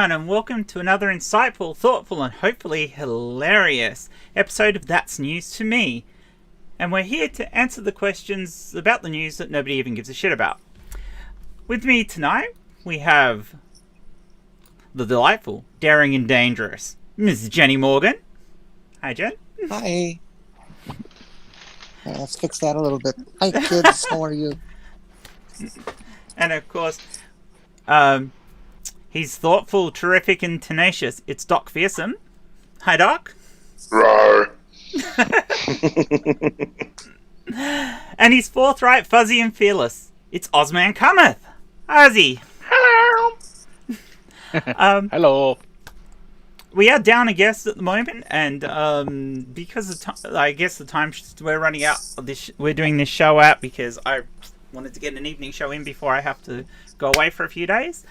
everyone, and welcome to another insightful, thoughtful, and hopefully hilarious episode of That's News to Me. And we're here to answer the questions about the news that nobody even gives a shit about. With me tonight, we have the delightful, daring, and dangerous Ms. Jenni Morgan. Hi, Jen. Hi. Let's fix that a little bit. Hi, kids. How are you? And of course, he's thoughtful, terrific, and tenacious. It's Doc Fearsom. Hi, Doc. Rawr. And he's forthright, fuzzy, and fearless. It's Ausman Cometh. Ozzy. Hello. Hello. We are down a guest at the moment, and because I guess the time we're running out of this, we're doing this show out because I wanted to get an evening show in before I have to go away for a few days.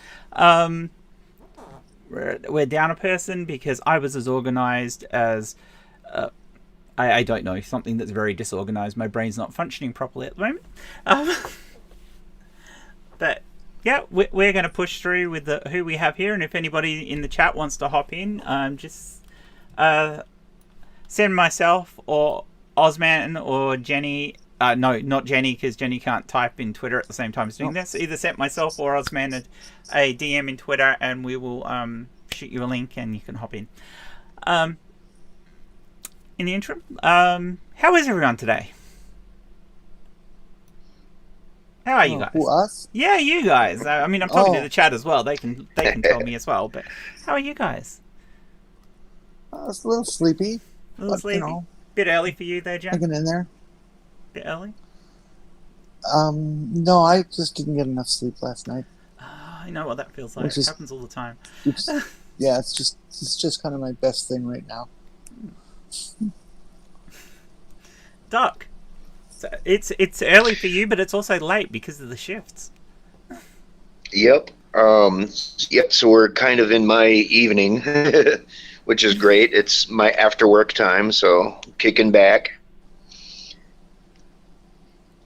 We're down a person because I was as organised as I don't know, something that's very disorganised. My brain's not functioning properly at the moment. But yeah, we're going to push through with who we have here, and if anybody in the chat wants to hop in, just send myself or Ausman or Jenni. No, not Jenni, because Jenni can't type in Twitter at the same time as doing this. Either send myself or Ausman a DM in Twitter, and we will shoot you a link, and you can hop in. In the interim, how is everyone today? How are you guys? Who, us? Yeah, you guys. I mean, I'm talking to the chat as well. They can tell me as well. But how are you guys? It's a little sleepy. A little sleepy. You know, bit early for you there, Jen? hanging in there. Bit early? No, I just didn't get enough sleep last night. I know what that feels like. It happens all the time. Yeah, it's just kind of my best thing right now. Doc, so it's early for you, but it's also late because of the shifts. Yep. Yep. So we're kind of in my evening, which is great. It's my after work time, so kicking back.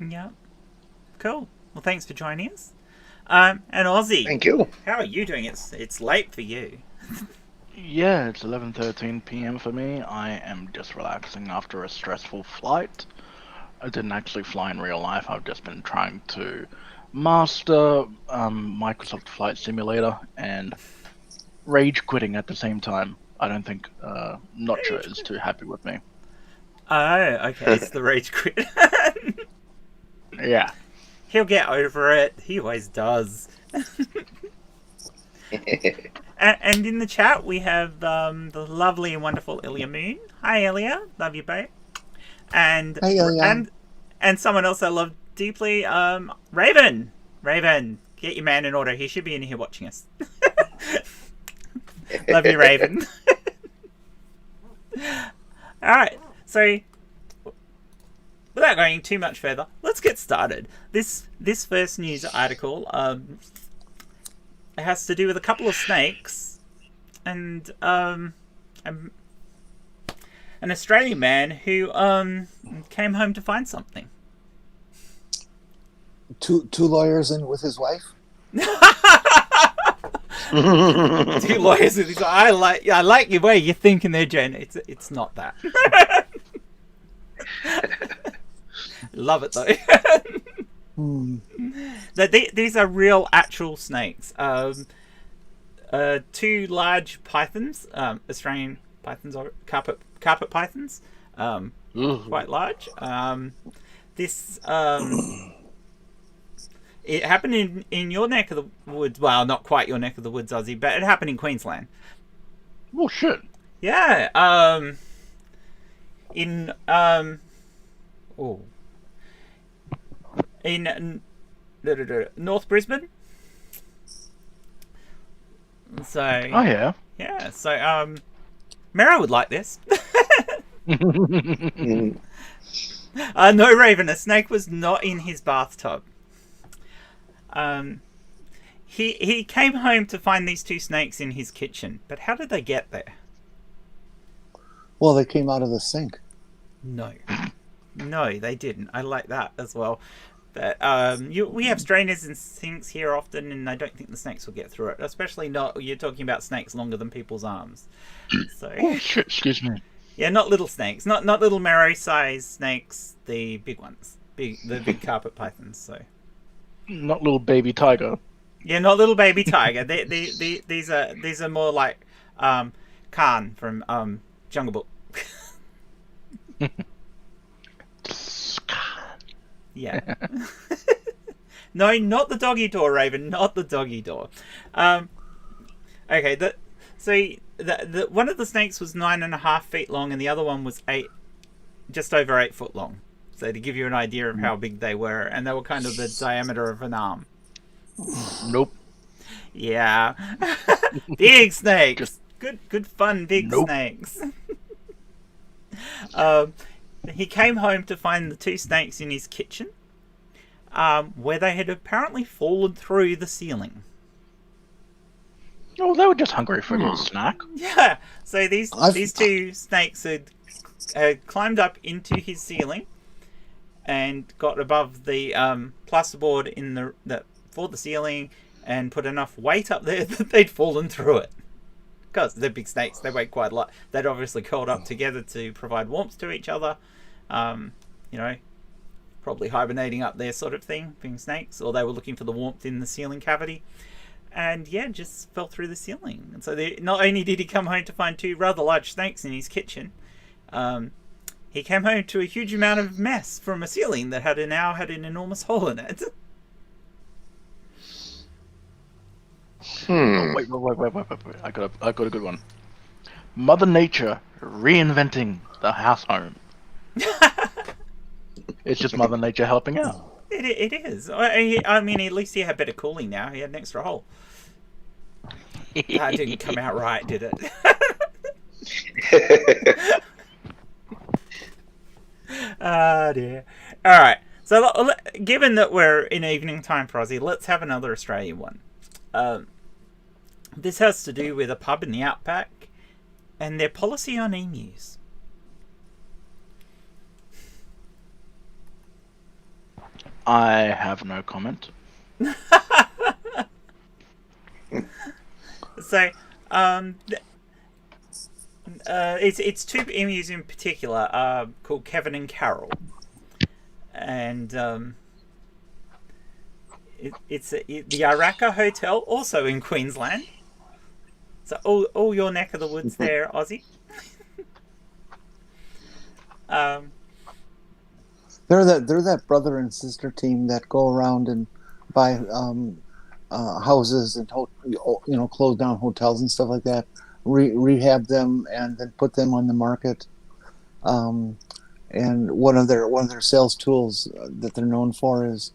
Yeah. Cool. Well, thanks for joining us. And Aussie. Thank you. How are you doing? It's late for you. Yeah, it's 11:13 p.m. for me. I am just relaxing after a stressful flight. I didn't actually fly in real life. I've just been trying to master Microsoft Flight Simulator and rage quitting at the same time. I don't think Notcha is too happy with me. Oh, okay. It's the rage quit. Yeah. He'll get over it. He always does. And in the chat, we have the lovely and wonderful Ilya Moon. Hi, Ilya. Love you, babe. And Hi, Ilya. And someone else I love deeply, Raven. Raven, get your man in order. He should be in here watching us. Love you, Raven. All right. So, without going too much further, let's get started. This first news article it has to do with a couple of snakes and an Australian man who came home to find something. Two lawyers in with his wife. 2 lawyers with his. I like your way you're thinking there, Jen. It's not that. Love it though. These are real, actual snakes. 2 large pythons, Australian pythons, or carpet pythons, quite large. This it happened in your neck of the woods. Well, not quite your neck of the woods, Aussie, but it happened in Queensland. Oh shit. Yeah. In North Brisbane. So. Oh yeah. Yeah. So Mara would like this. No, Raven. A snake was not in his bathtub. He came home to find these 2 snakes in his kitchen. But how did they get there? Well, they came out of the sink. No, they didn't. I like that as well. But we have strainers and sinks here often, and I don't think the snakes will get through it. Especially not, you're talking about snakes longer than people's arms. So Oh shit! Excuse me. yeah, not little snakes, not little marrow-sized snakes, the big ones, the big carpet pythons. So Not little baby tiger. yeah, not little baby tiger. These are more like Khan from Jungle Book. Yeah. No, not the doggy door, Raven. Not the doggy door. Okay. The one of the snakes was 9.5 feet long, and the other one was just over 8 foot long. So to give you an idea of how big they were, and they were kind of the diameter of an arm. Nope. Yeah. Big snakes. Good fun. Big snakes. He came home to find the 2 snakes in his kitchen, where they had apparently fallen through the ceiling. Oh, they were just hungry for a little snack. Yeah, so these 2 snakes had climbed up into his ceiling and got above the plasterboard for the ceiling and put enough weight up there that they'd fallen through it. Because they're big snakes, they weigh quite a lot. They'd obviously curled up together to provide warmth to each other. Probably hibernating up there sort of thing, being snakes. Or they were looking for the warmth in the ceiling cavity. And yeah, just fell through the ceiling. And so not only did he come home to find 2 rather large snakes in his kitchen, he came home to a huge amount of mess from a ceiling that now had an enormous hole in it. Oh, wait. I got a good one. Mother Nature reinventing the house home. It's just Mother Nature helping out. It is. I mean, at least he had better cooling now. He had an extra hole. That didn't come out right, did it? Oh dear. All right. So, given that we're in evening time for Aussie, let's have another Australian one. This has to do with a pub in the outback and their policy on emus. I have no comment. So, it's 2 emus in particular, called Kevin and Carol, and it's the Iraka Hotel, also in Queensland. So all your neck of the woods there, Aussie. They're that brother and sister team that go around and buy houses and close down hotels and stuff like that, rehab them and then put them on the market. And one of their sales tools that they're known for is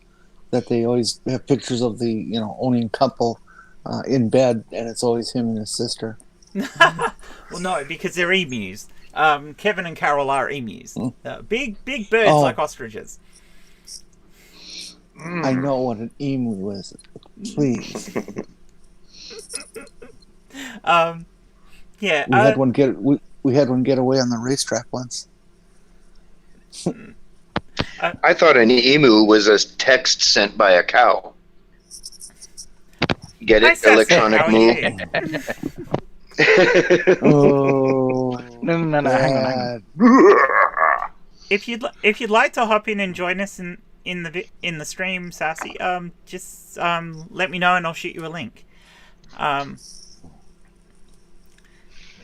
that they always have pictures of the owning couple in bed, and it's always him and his sister. Well, no, because they're emus. Kevin and Carol are emus. Big birds like ostriches. I know what an emu is. Please. Yeah. We had one get away on the racetrack once. I thought an emu was a text sent by a cow. Get it? Electronic move. Oh No, hang on. If you'd like to hop in and join us in the stream, Sassy, just let me know and I'll shoot you a link.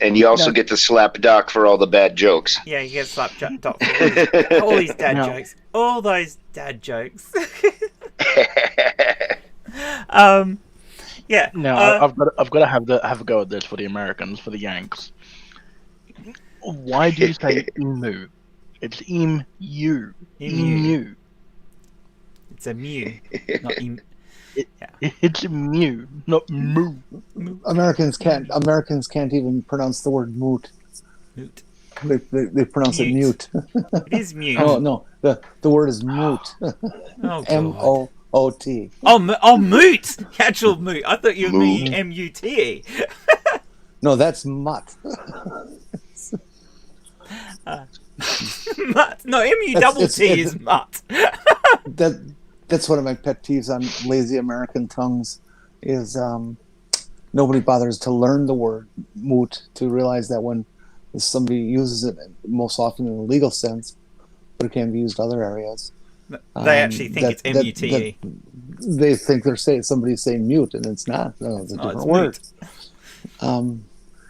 And you also get to slap Doc for all the bad jokes. Yeah, you get slapped Doc for all these dad jokes. All those dad jokes. Yeah. No, I've got to have a go at this for the Americans, for the Yanks. Why do you say emu? It's emu. Emu. It's a mew, not emu. It's emu, not moo. Americans can't even pronounce the word moot. Moot. They pronounce it mute. It is mute. Oh no, the word is mute. Oh, M-O-O-T. Oh, moot. Actual moot. I thought you mean M-U-T. No, that's mutt. Mutt. No, M-U-T-T is mutt. That's one of my pet peeves on lazy American tongues is nobody bothers to learn the word moot to realize that when somebody uses it, most often in a legal sense, but it can be used in other areas. They actually think it's M-U-T-E. They think somebody's saying mute, and it's not. No, it's a different word.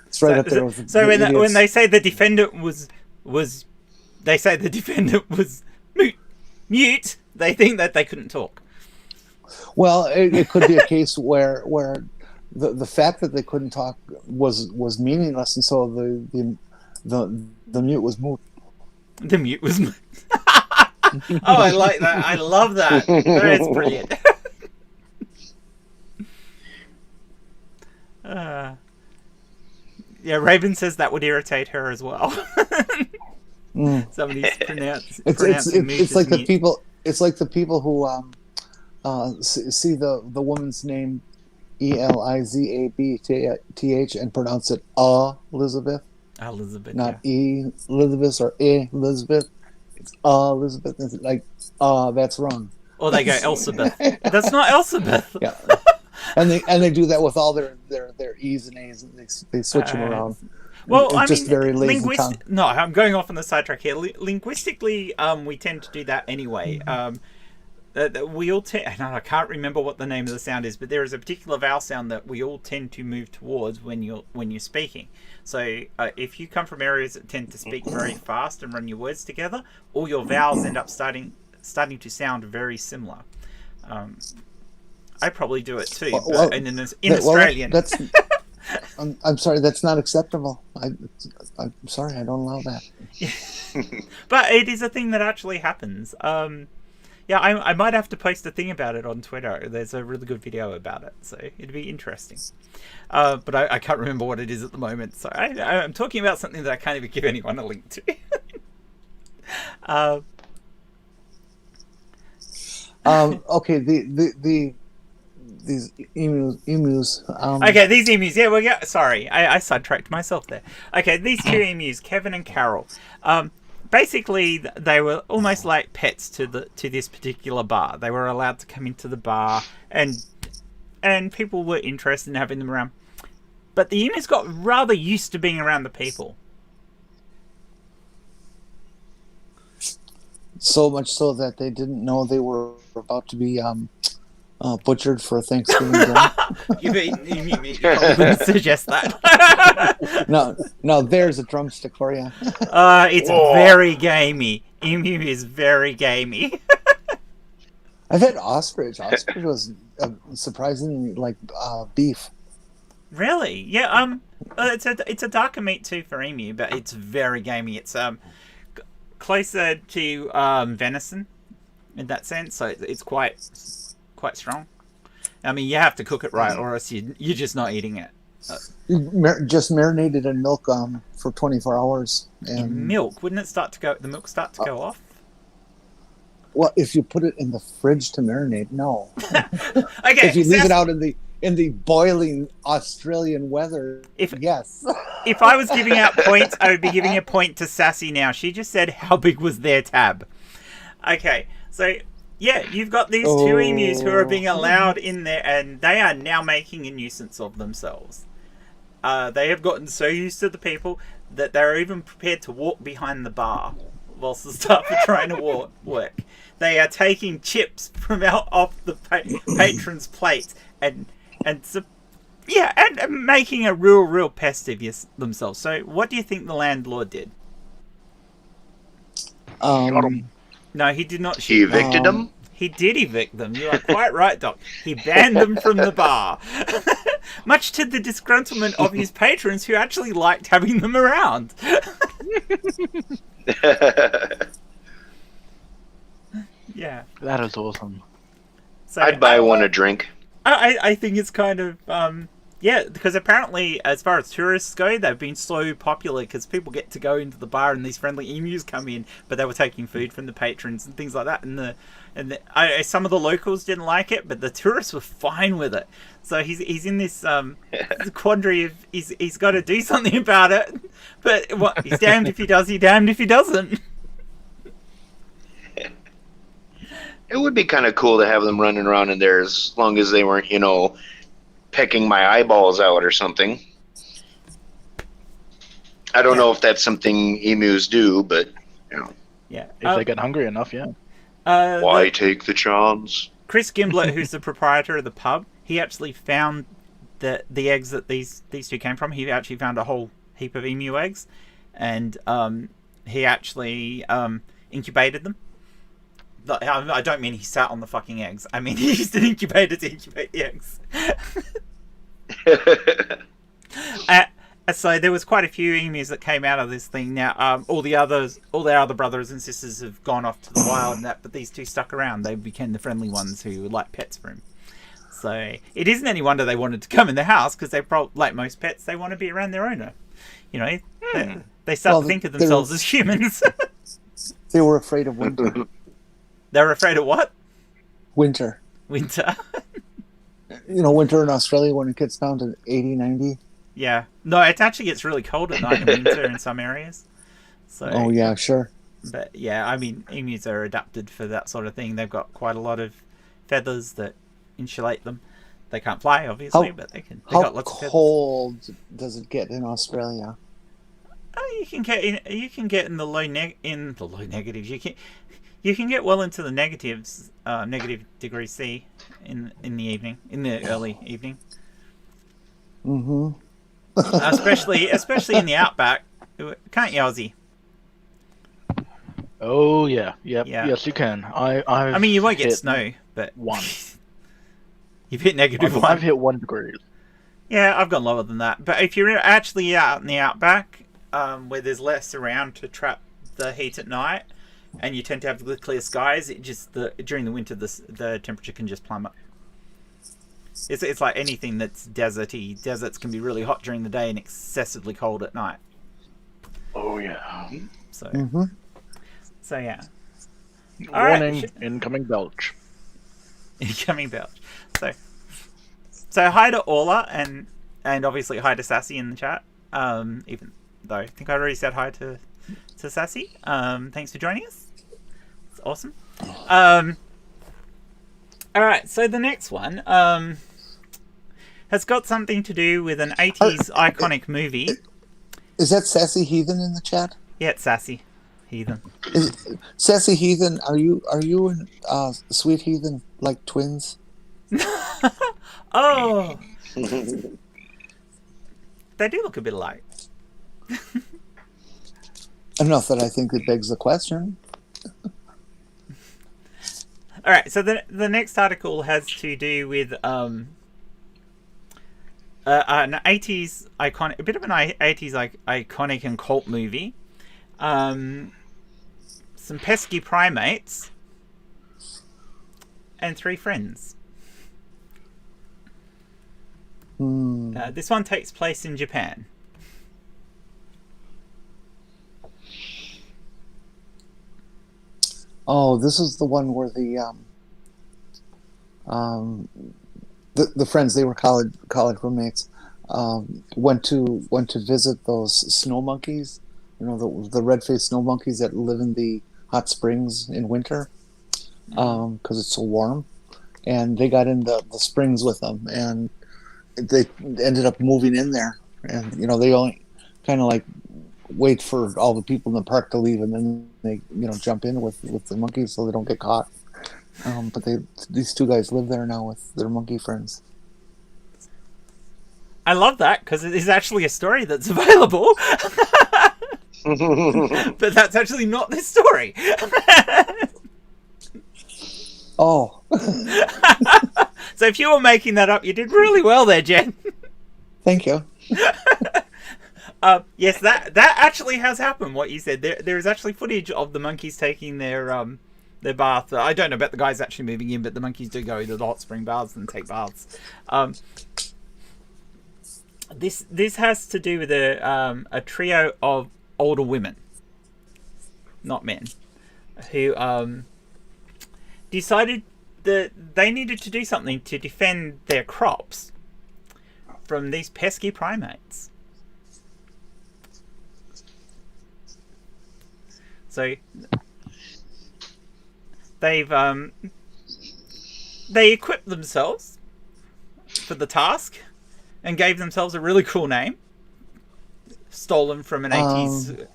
It's right up there with so when they say the defendant was they say the defendant was mute, they think that they couldn't talk. Well, it could be a case where the fact that they couldn't talk was meaningless, and so the mute was moot. The mute was moot. Oh, I like that. I love that. That's brilliant. Yeah, Raven says that would irritate her as well. Somebody's pronouncing it's like the people. It's like the people who see the woman's name Elizabeth and pronounce it Elizabeth. Elizabeth, not Elizabeth or Elizabeth. It's Elizabeth. It's like that's wrong. Or they go Elsabeth. That's not Elsabeth. Yeah, and they do that with all their E's and A's, and they switch them around. Well, I just mean, very lazy tongue. No, I'm going off on the sidetrack here. Linguistically, we tend to do that anyway. We all and I can't remember what the name of the sound is, but there is a particular vowel sound that we all tend to move towards when you're speaking. So if you come from areas that tend to speak very fast and run your words together, all your vowels end up starting to sound very similar. I probably do it too, and in Australian. That's I'm sorry, that's not acceptable. I'm sorry, I don't allow that. But it is a thing that actually happens. Yeah, I might have to post a thing about it on Twitter. There's a really good video about it, so it'd be interesting. But I can't remember what it is at the moment, so I'm talking about something that I can't even give anyone a link to. Okay, these emus. Okay, these emus. Yeah, sorry, I sidetracked myself there. Okay, these two emus, Kevin and Carol. Basically, they were almost like pets to this particular bar. They were allowed to come into the bar, and people were interested in having them around. But the emus got rather used to being around the people. So much so that they didn't know they were about to be butchered for Thanksgiving dinner. You probably wouldn't suggest that. No, there's a drumstick for you. It's very gamey. Emu is very gamey. I've had ostrich. Ostrich was surprisingly like beef. Really? Yeah. It's a darker meat too for emu, but it's very gamey. It's closer to venison in that sense, so it's quite strong. I mean, you have to cook it right, or else you're just not eating it. Just marinated in milk for 24 hours. And in milk? Wouldn't it start to go? The milk start to go off? Well, if you put it in the fridge to marinate, no. Okay. If you leave it out in the boiling Australian weather, yes. If I was giving out points, I would be giving a point to Sassy now. She just said, how big was their tab? Okay, so yeah, you've got these two emus who are being allowed in there, and they are now making a nuisance of themselves. They have gotten so used to the people that they're even prepared to walk behind the bar whilst the staff are trying to work. They are taking chips from off the patrons' plates and making a real pest of themselves. So, what do you think the landlord did? Shot 'em. No, he did not shoot. He evicted them? He did evict them. You are quite right, Doc. He banned them from the bar. Much to the disgruntlement of his patrons who actually liked having them around. Yeah. That is awesome. So, I'd buy one a drink. I think it's kind of because apparently as far as tourists go, they've been so popular because people get to go into the bar and these friendly emus come in, but they were taking food from the patrons and things like that, and some of the locals didn't like it, but the tourists were fine with it. So he's in this quandary of he's got to do something about it, but he's damned if he does, he's damned if he doesn't. It would be kind of cool to have them running around in there as long as they weren't, pecking my eyeballs out or something. I don't know if that's something emus do, but, Yeah. If they get hungry enough, yeah. Why take the chance? Chris Gimblett, who's the proprietor of the pub, he actually found the eggs that these two came from. He actually found a whole heap of emu eggs, and he actually incubated them. I don't mean he sat on the fucking eggs. I mean he used an incubator to incubate the eggs. So there was quite a few emus that came out of this thing. Now, all their other brothers and sisters have gone off to the wild and that, but these two stuck around. They became the friendly ones who were like pets for him. So it isn't any wonder they wanted to come in the house, because they probably, like most pets, they want to be around their owner. They start to think of themselves as humans. They were afraid of winter. They were afraid of what? Winter. Winter. Winter in Australia when it gets down to 80, 90. Yeah. No, it actually gets really cold at night in winter in some areas. So. Oh, yeah, sure. But, yeah, I mean, emus are adapted for that sort of thing. They've got quite a lot of feathers that insulate them. They can't fly, obviously, but they can. How got lots of feathers. cold does it get in Australia? Oh, you can get in the low negatives. You can get well into the negatives, negative degree C in the evening, in the early evening. Mm-hmm. especially in the outback, can't you, Aussie? Oh yeah, yep. Yeah. Yes, you can. I mean, you won't get snow, but one. You've hit negative one. I've hit 1 degree. Yeah, I've gone lower than that. But if you're actually out in the outback, where there's less around to trap the heat at night, and you tend to have the clear skies, during the winter the temperature can just plummet. It's like anything that's deserty. Deserts can be really hot during the day and excessively cold at night. Oh yeah. So yeah. Warning: incoming belch. Incoming belch. So hi to Orla and obviously hi to Sassy in the chat. Even though I think I already said hi to Sassy. Thanks for joining us. It's awesome. All right. So the next one has got something to do with an 80s iconic movie. Is that Sassy Heathen in the chat? Yeah, it's Sassy Heathen. Sassy Heathen, are you and Sweet Heathen like twins? Oh, they do look a bit alike. Enough that I think it begs the question. All right, so the next article has to do with an 80s iconic, a bit of an 80s iconic and cult movie. Some pesky primates and 3 friends. This one takes place in Japan. Oh, this is the one where the friends, they were college roommates, went to visit those snow monkeys, the red-faced snow monkeys that live in the hot springs in winter, because it's so warm, and they got in the springs with them, and they ended up moving in there, and they only kind of like wait for all the people in the park to leave, and then they jump in with the monkeys so they don't get caught. But these 2 guys live there now with their monkey friends. I love that because it is actually a story that's available. But that's actually not this story. Oh. So if you were making that up, you did really well there, Jen. Thank you. Yes, that actually has happened. What you said, there is actually footage of the monkeys taking their bath. I don't know about the guys actually moving in, but the monkeys do go to the hot spring baths and take baths. This has to do with a trio of older women, not men, who decided that they needed to do something to defend their crops from these pesky primates. So they've they equipped themselves for the task and gave themselves a really cool name, stolen from an 80s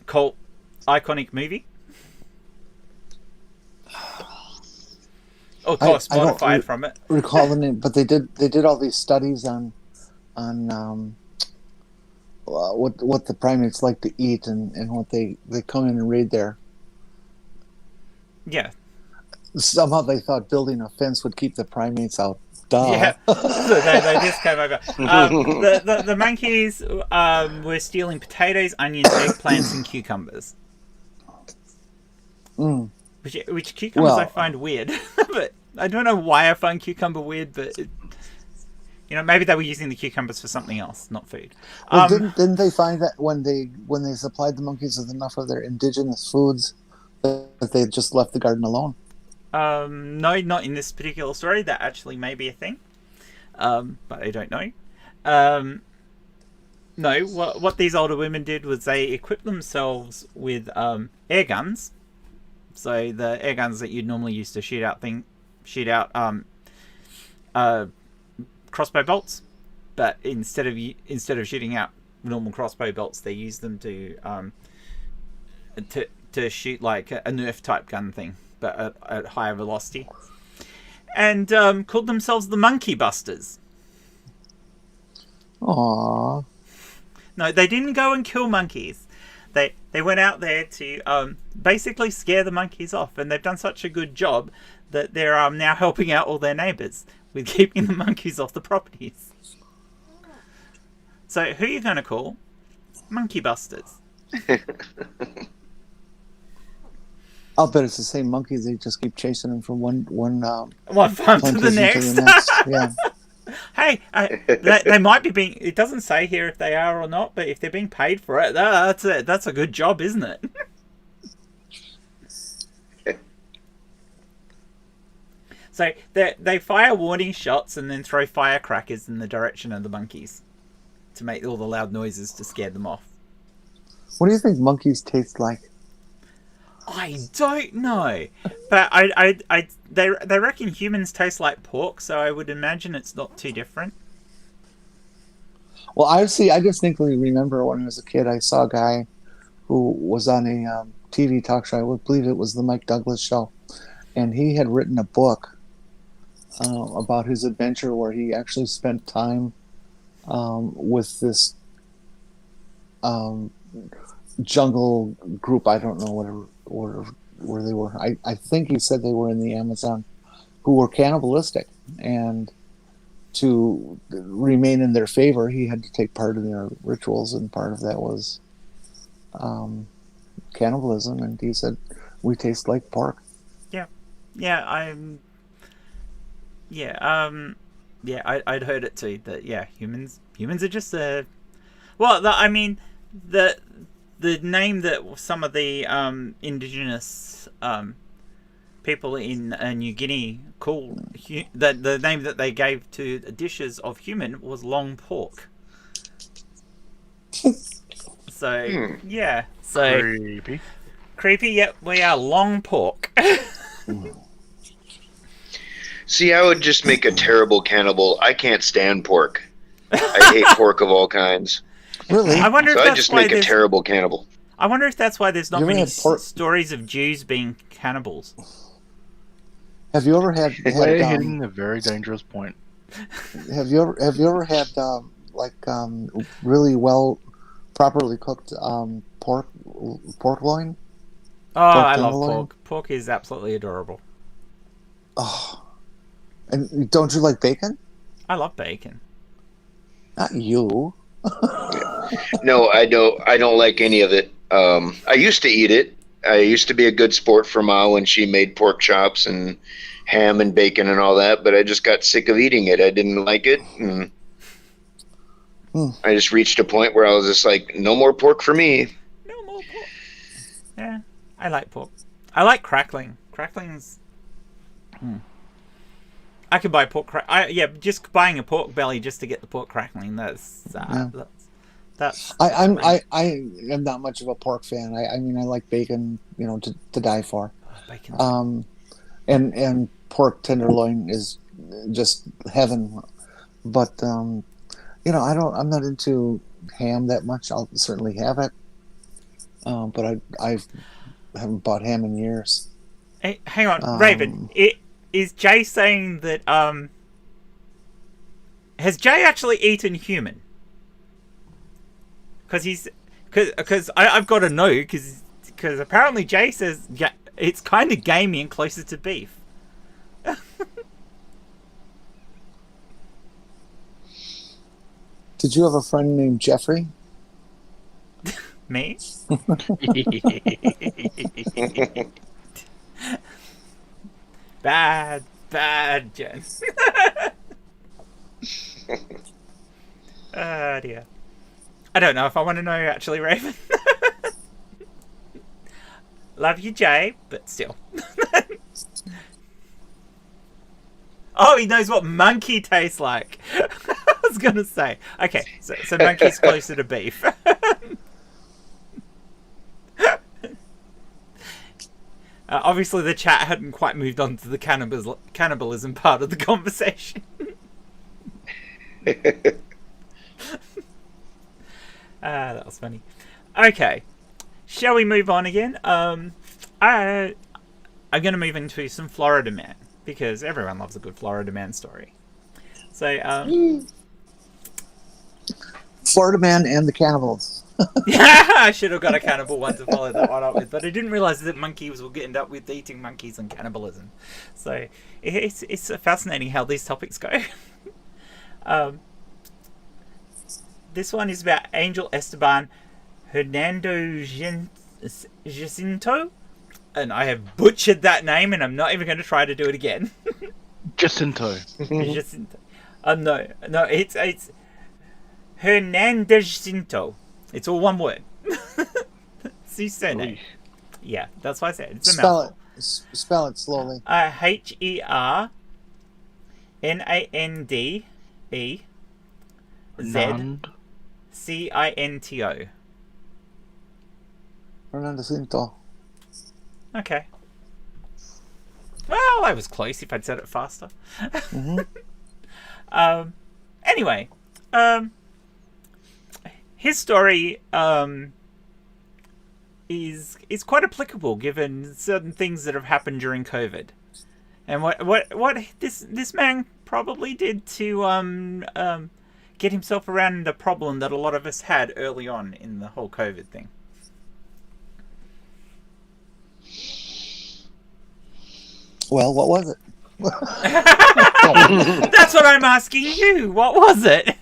cult iconic movie. Of course, modified from it. Recall the name, but they did all these studies on what the primates like to eat and what they come in and raid there. Yeah. Somehow they thought building a fence would keep the primates out. Duh. Yeah, so they just came over. The monkeys were stealing potatoes, onions, eggplants, and cucumbers. Mm. Which cucumbers I find weird, but I don't know why I find cucumber weird. But maybe they were using the cucumbers for something else, not food. Well, didn't they find that when they supplied the monkeys with enough of their indigenous foods that they just left the garden alone? No, not in this particular story. That actually may be a thing, but I don't know. No, what these older women did was they equipped themselves with air guns. So the air guns that you'd normally use to shoot out crossbow bolts, but instead of shooting out normal crossbow bolts, they used them to shoot like a Nerf type gun thing, but at higher velocity, and called themselves the Monkey Busters. Aww. No, they didn't go and kill monkeys. They went out there to basically scare the monkeys off, and they've done such a good job that they're now helping out all their neighbours with keeping the monkeys off the properties. So who are you going to call? Monkey Busters. I'll bet it's the same monkeys. They just keep chasing them from one farm to the next. Yeah. Hey, they might be being. It doesn't say here if they are or not, but if they're being paid for it, that's a good job, isn't it? So they fire warning shots and then throw firecrackers in the direction of the monkeys to make all the loud noises to scare them off. What do you think monkeys taste like? I don't know, but they reckon humans taste like pork, so I would imagine it's not too different. Well, I distinctly remember when I was a kid, I saw a guy who was on a TV talk show. I would believe it was the Mike Douglas show, and he had written a book about his adventure where he actually spent time with this jungle group. I don't know where they were. I think he said they were in the Amazon, who were cannibalistic, and to remain in their favor, he had to take part in their rituals, and part of that was cannibalism. And he said, "We taste like pork." I'd heard it too. That humans are just the name that some of the indigenous people in New Guinea call the name that they gave to dishes of human was long pork. So creepy. Yep, we are long pork. See, I would just make a terrible cannibal. I can't stand pork. I hate pork of all kinds. Really? I wonder if So I that's just why make a terrible cannibal. I wonder if that's why there's not You ever many had pork- stories of Jews being cannibals. Have you ever had We're hitting a very dangerous point. have you ever had really well properly cooked pork loin? Oh, I love tenderloin? pork. Pork is absolutely adorable. Oh, and don't you like bacon? I love bacon. Not you. No, I don't like any of it. I used to eat it. I used to be a good sport for Ma when she made pork chops and ham and bacon and all that, but I just got sick of eating it. I didn't like it. And I just reached a point where I was just like, no more pork for me. No more pork. Yeah, I like pork. I like crackling. Crackling's... I could buy pork just buying a pork belly just to get the pork crackling. That's I am not much of a pork fan. I mean, I like bacon, to die for. Bacon. and pork tenderloin is just heaven. But I'm not into ham that much. I'll certainly have it, but I haven't bought ham in years. Hey, hang on, Raven. Is Jay saying that has Jay actually eaten human? Because I've got to know because apparently Jay says it's kind of gamey and closer to beef. Did you have a friend named Jeffrey? Me? Bad, Jen. Oh dear. I don't know if I want to know actually, Raven. Love you, Jay, but still. Oh, he knows what monkey tastes like. I was gonna say. Okay, so monkey's closer to beef. Obviously, the chat hadn't quite moved on to the cannibalism part of the conversation. That was funny. Okay, shall we move on again? I'm going to move into some Florida Man, because everyone loves a good Florida Man story. So, Florida Man and the Cannibals. yeah, I should have got a cannibal one to follow that one up with, but I didn't realize that monkeys will end up with eating monkeys and cannibalism. So it's fascinating how these topics go. This one is about Angel Esteban Hernando Jacinto, and I have butchered that name, and I'm not even going to try to do it again. Jacinto. Jacinto. No, it's Hernandez Jacinto. It's all one word. It's his surname. Yeah, that's why I said it's a mouthful. Spell it slowly. Hernandezcinto. Hernandezcinto. Okay. Well, I was close if I'd said it faster. Mm-hmm. Anyway, his story is quite applicable given certain things that have happened during COVID, and what this man probably did to get himself around a problem that a lot of us had early on in the whole COVID thing. Well, what was it? That's what I'm asking you. What was it?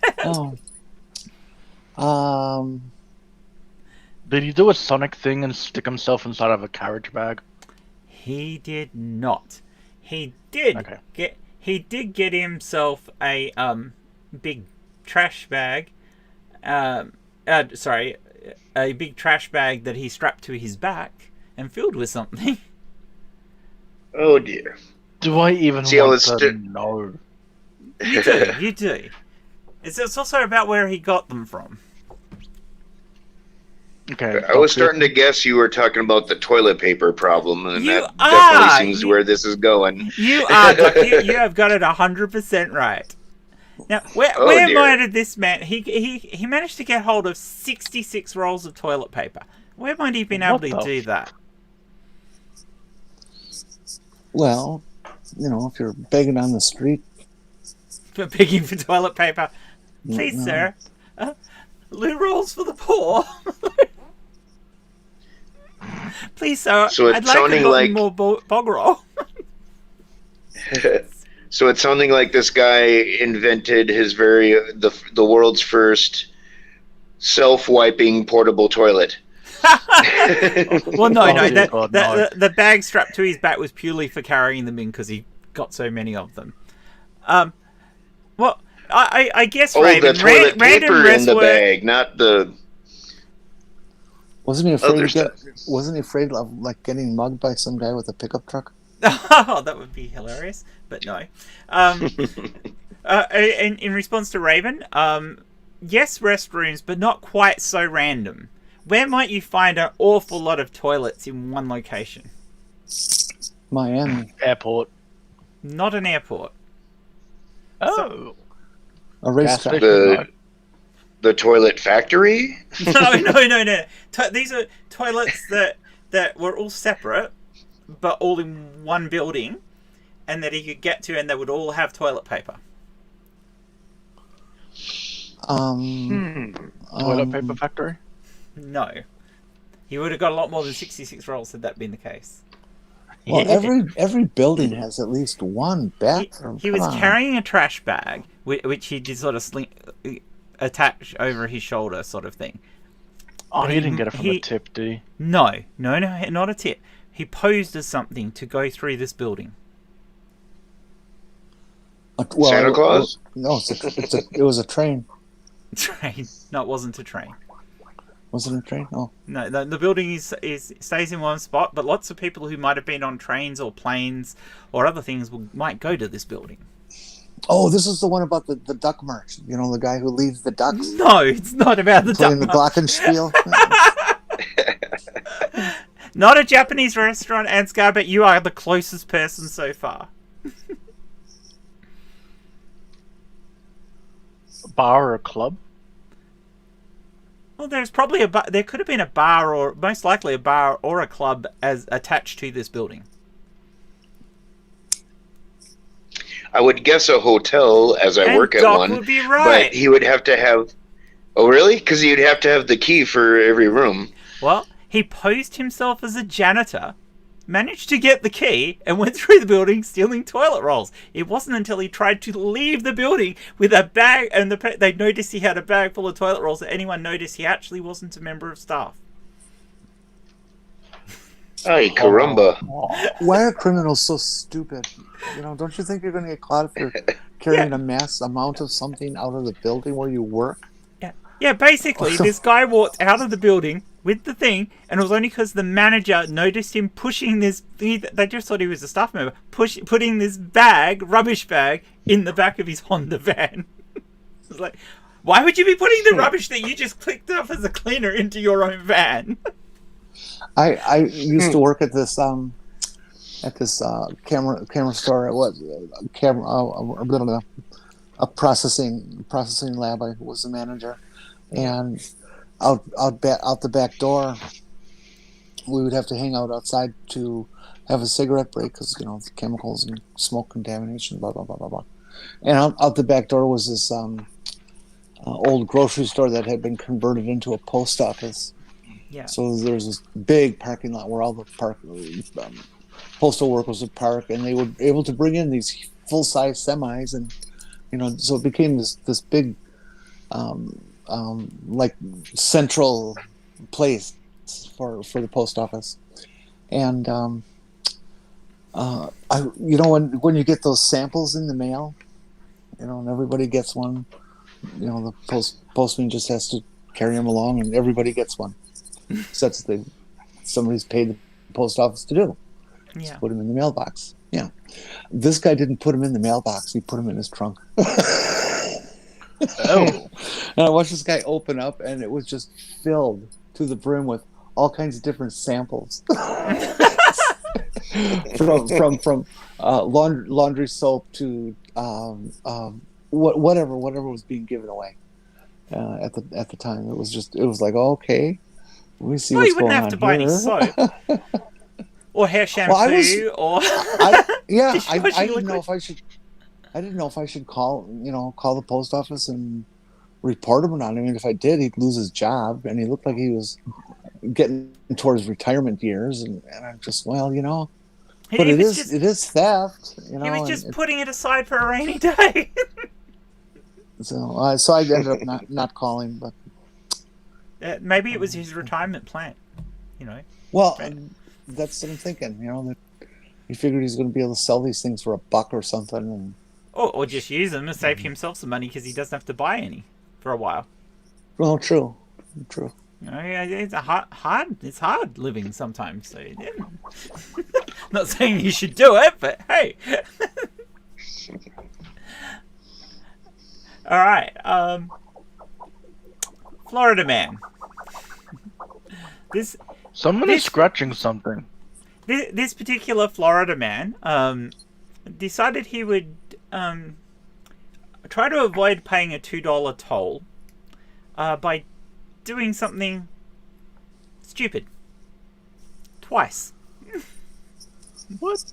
Did he do a Sonic thing and stick himself inside of a carriage bag? He did not. He did get himself a big trash bag. A big trash bag that he strapped to his back and filled with something. Oh dear. Do I even want to know? You do. It's also about where he got them from. Okay. I was starting to guess you were talking about the toilet paper problem, and that definitely seems where this is going. You are, Doc. You have got it 100% right. Now, where might this man... He managed to get hold of 66 rolls of toilet paper. Where might he have been able to do that? Well, if you're begging on the street. For begging for toilet paper. Please, sir. Loo rolls for the poor. Please, sir. So I'd like more bog roll. So it's sounding like this guy invented the world's first self-wiping portable toilet. Well, no. The bag strapped to his back was purely for carrying them in because he got so many of them. Well, I guess Raven, the toilet paper in the bag, not the. Wasn't he afraid of like getting mugged by some guy with a pickup truck? Oh, that would be hilarious, but no. In response to Raven, yes, restrooms, but not quite so random. Where might you find an awful lot of toilets in one location? Miami. Airport. Not an airport. Oh. A Gas racetrack. station. The toilet factory? No. These are toilets that were all separate, but all in one building, and that he could get to, and they would all have toilet paper. Toilet paper factory? No. He would have got a lot more than 66 rolls had that been the case. Well, every building has at least one bathroom. He was carrying a trash bag, which he did sort of attach over his shoulder, sort of thing. Oh, But he didn't get it from a tip, did he? No, not a tip. He posed as something to go through this building. Well, Santa Claus? No, it was a train. Train? No, it wasn't a train. Was it a train? Oh. No, the building stays in one spot, but lots of people who might have been on trains or planes or other things might go to this building. Oh, this is the one about the duck merch. You know, the guy who leaves the ducks. No, it's not about the duck playing the glockenspiel. Not a Japanese restaurant, Ansgar, but you are the closest person so far. Bar or a club? Well, there's probably a bar. There could have been a bar, or most likely a bar or a club as attached to this building. I would guess a hotel, as I And work at Doc one. would be right. But he would have to have... Oh, really? Because he would have to have the key for every room. Well, he posed himself as a janitor, managed to get the key, and went through the building stealing toilet rolls. It wasn't until he tried to leave the building with a bag, and they noticed he had a bag full of toilet rolls, that anyone noticed he actually wasn't a member of staff. Ay, caramba. Why are criminals so stupid? You know, don't you think you're going to get caught if you're carrying a mass amount of something out of the building where you work? Yeah, basically, this guy walked out of the building with the thing, and it was only because the manager noticed him pushing this... They just thought he was a staff member. Putting this rubbish bag, in the back of his Honda van. It's like, why would you be putting the rubbish that you just clicked off as a cleaner into your own van? I used to work at this camera store. It was a processing lab. I was the manager, and out the back door, we would have to hang out outside to have a cigarette break because the chemicals and smoke contamination, blah blah blah blah blah. And out the back door was this old grocery store that had been converted into a post office. Yeah. So there was this big parking lot where all the postal workers would park, and they were able to bring in these full-size semis, and so it became this big, like central place for the post office. And when you get those samples in the mail, and everybody gets one, the postman just has to carry them along, and everybody gets one. So that's what somebody's paid the post office to do. Yeah. Just put them in the mailbox. Yeah. This guy didn't put them in the mailbox. He put them in his trunk. Oh. And I watched this guy open up, and it was just filled to the brim with all kinds of different samples. from laundry soap to whatever was being given away at the time. It was like, okay. We see what's going on. Well, you wouldn't have to buy any soap. Or hair shampoo, I didn't know if I should call the post office and report him or not. I mean, if I did, he'd lose his job, and he looked like he was getting towards retirement years, and I'm just, but it is theft. He was just putting it aside for a rainy day. So I ended up not calling, but maybe it was his retirement plan. Well, that's what I'm thinking. That he figured he's going to be able to sell these things for $1 or something, and or just use them and save himself some money because he doesn't have to buy any for a while. Well, true. It's It's hard living sometimes. So not saying you should do it, but hey. All right, Florida man. Someone is scratching something. this particular Florida man decided he would try to avoid paying a $2 toll by doing something stupid. Twice. What?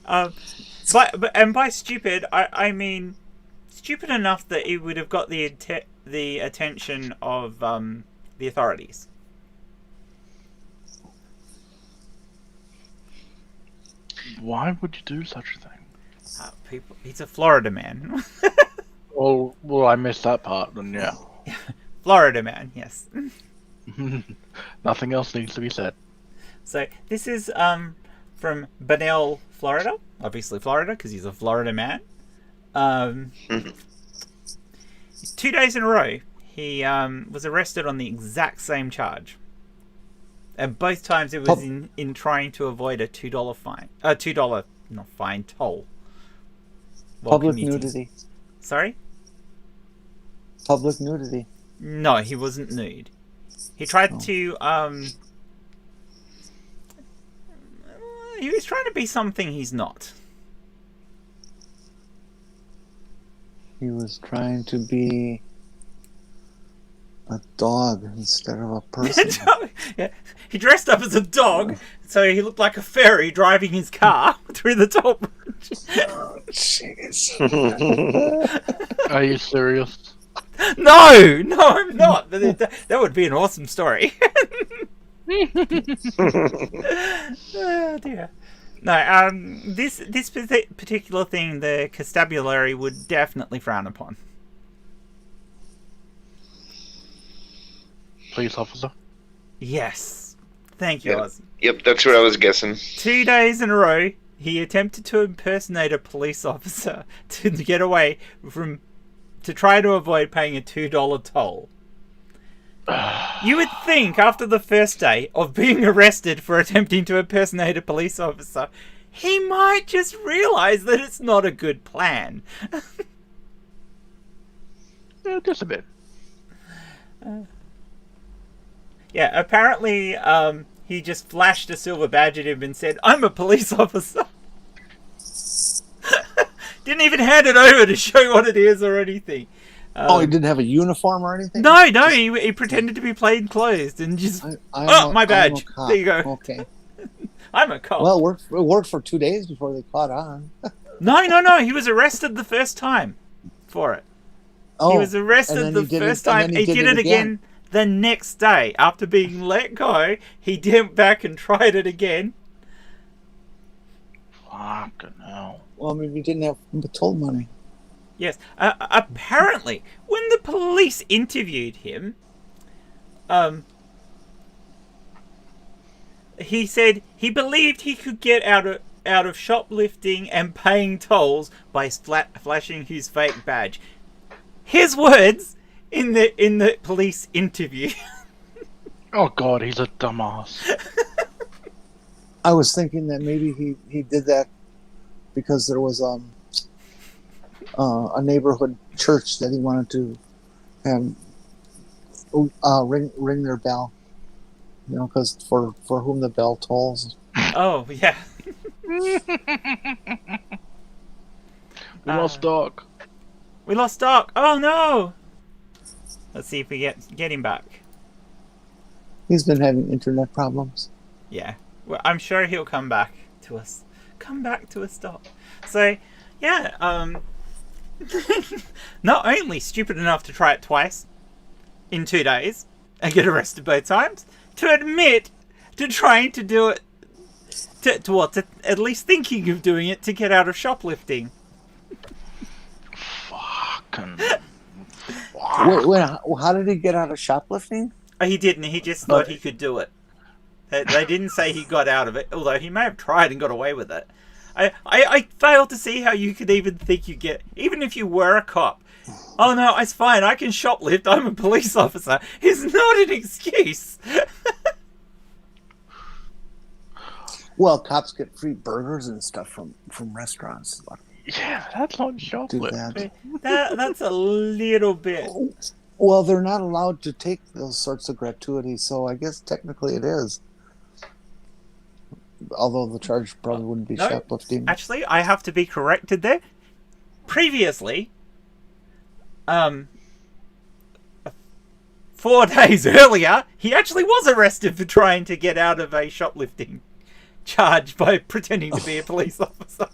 And by stupid, I mean stupid enough that it would have got the attention of the authorities. Why would you do such a thing? He's a Florida man. Well, I missed that part, then yeah. Florida man, yes. Nothing else needs to be said. So this is from Bunnell, Florida. Obviously Florida, because he's a Florida man. 2 days in a row, he was arrested on the exact same charge. And both times it was in trying to avoid a $2 fine. $2, not fine, toll. Public nudity. Sorry? Public nudity. No, he wasn't nude. He tried to, he was trying to be something he's not. He was trying to be a dog instead of a person. Yeah. He dressed up as a dog, so he looked like a fairy driving his car through the toll bridge. Oh, jeez. Are you serious? No, I'm not. That would be an awesome story. Oh dear. No, this particular thing, the constabulary would definitely frown upon. Police officer? Yes. Thank you, Oz. Yep, that's what I was guessing. 2 days in a row, he attempted to impersonate a police officer to get away to try to avoid paying a $2 toll. You would think after the first day of being arrested for attempting to impersonate a police officer, he might just realize that it's not a good plan. Yeah, just a bit. Yeah, apparently he just flashed a silver badge at him and said, "I'm a police officer." Didn't even hand it over to show what it is or anything. He didn't have a uniform or anything? No, he pretended to be plain clothes and just... my badge. There you go. Okay. I'm a cop. Well, it worked for 2 days before they caught on. No. He was arrested the first time for it. He was arrested the first time. He did it again the next day. After being let go, he went back and tried it again. Fucking hell. Well, maybe he didn't have toll money. Yes. Apparently, when the police interviewed him, he said he believed he could get out of shoplifting and paying tolls by flashing his fake badge. His words in the police interview. Oh god, he's a dumbass. I was thinking that maybe he did that because there was a neighborhood church that he wanted to have ring their bell, because for whom the bell tolls. Oh yeah. We lost Doc. We lost Doc. Oh no. Let's see if we get him back. He's been having internet problems. Yeah. Well, I'm sure he'll come back to us. Come back to us, Doc. So, yeah, not only stupid enough to try it twice in 2 days and get arrested both times, to admit to trying to do it, to at least thinking of doing it to get out of shoplifting. Fucking. Wait, how did he get out of shoplifting? Oh, he didn't. He just thought he could do it. They didn't say he got out of it, although he may have tried and got away with it. I fail to see how you could even think you get... Even if you were a cop. Oh no, it's fine, I can shoplift, I'm a police officer. It's not an excuse. Well, cops get free burgers and stuff from restaurants. Yeah, that's not shoplifting. That's a little bit... Well, they're not allowed to take those sorts of gratuities, so I guess technically it is. although the charge probably wouldn't be No, shoplifting. Actually, I have to be corrected there. Previously, 4 days earlier, he actually was arrested for trying to get out of a shoplifting charge by pretending to be a police officer.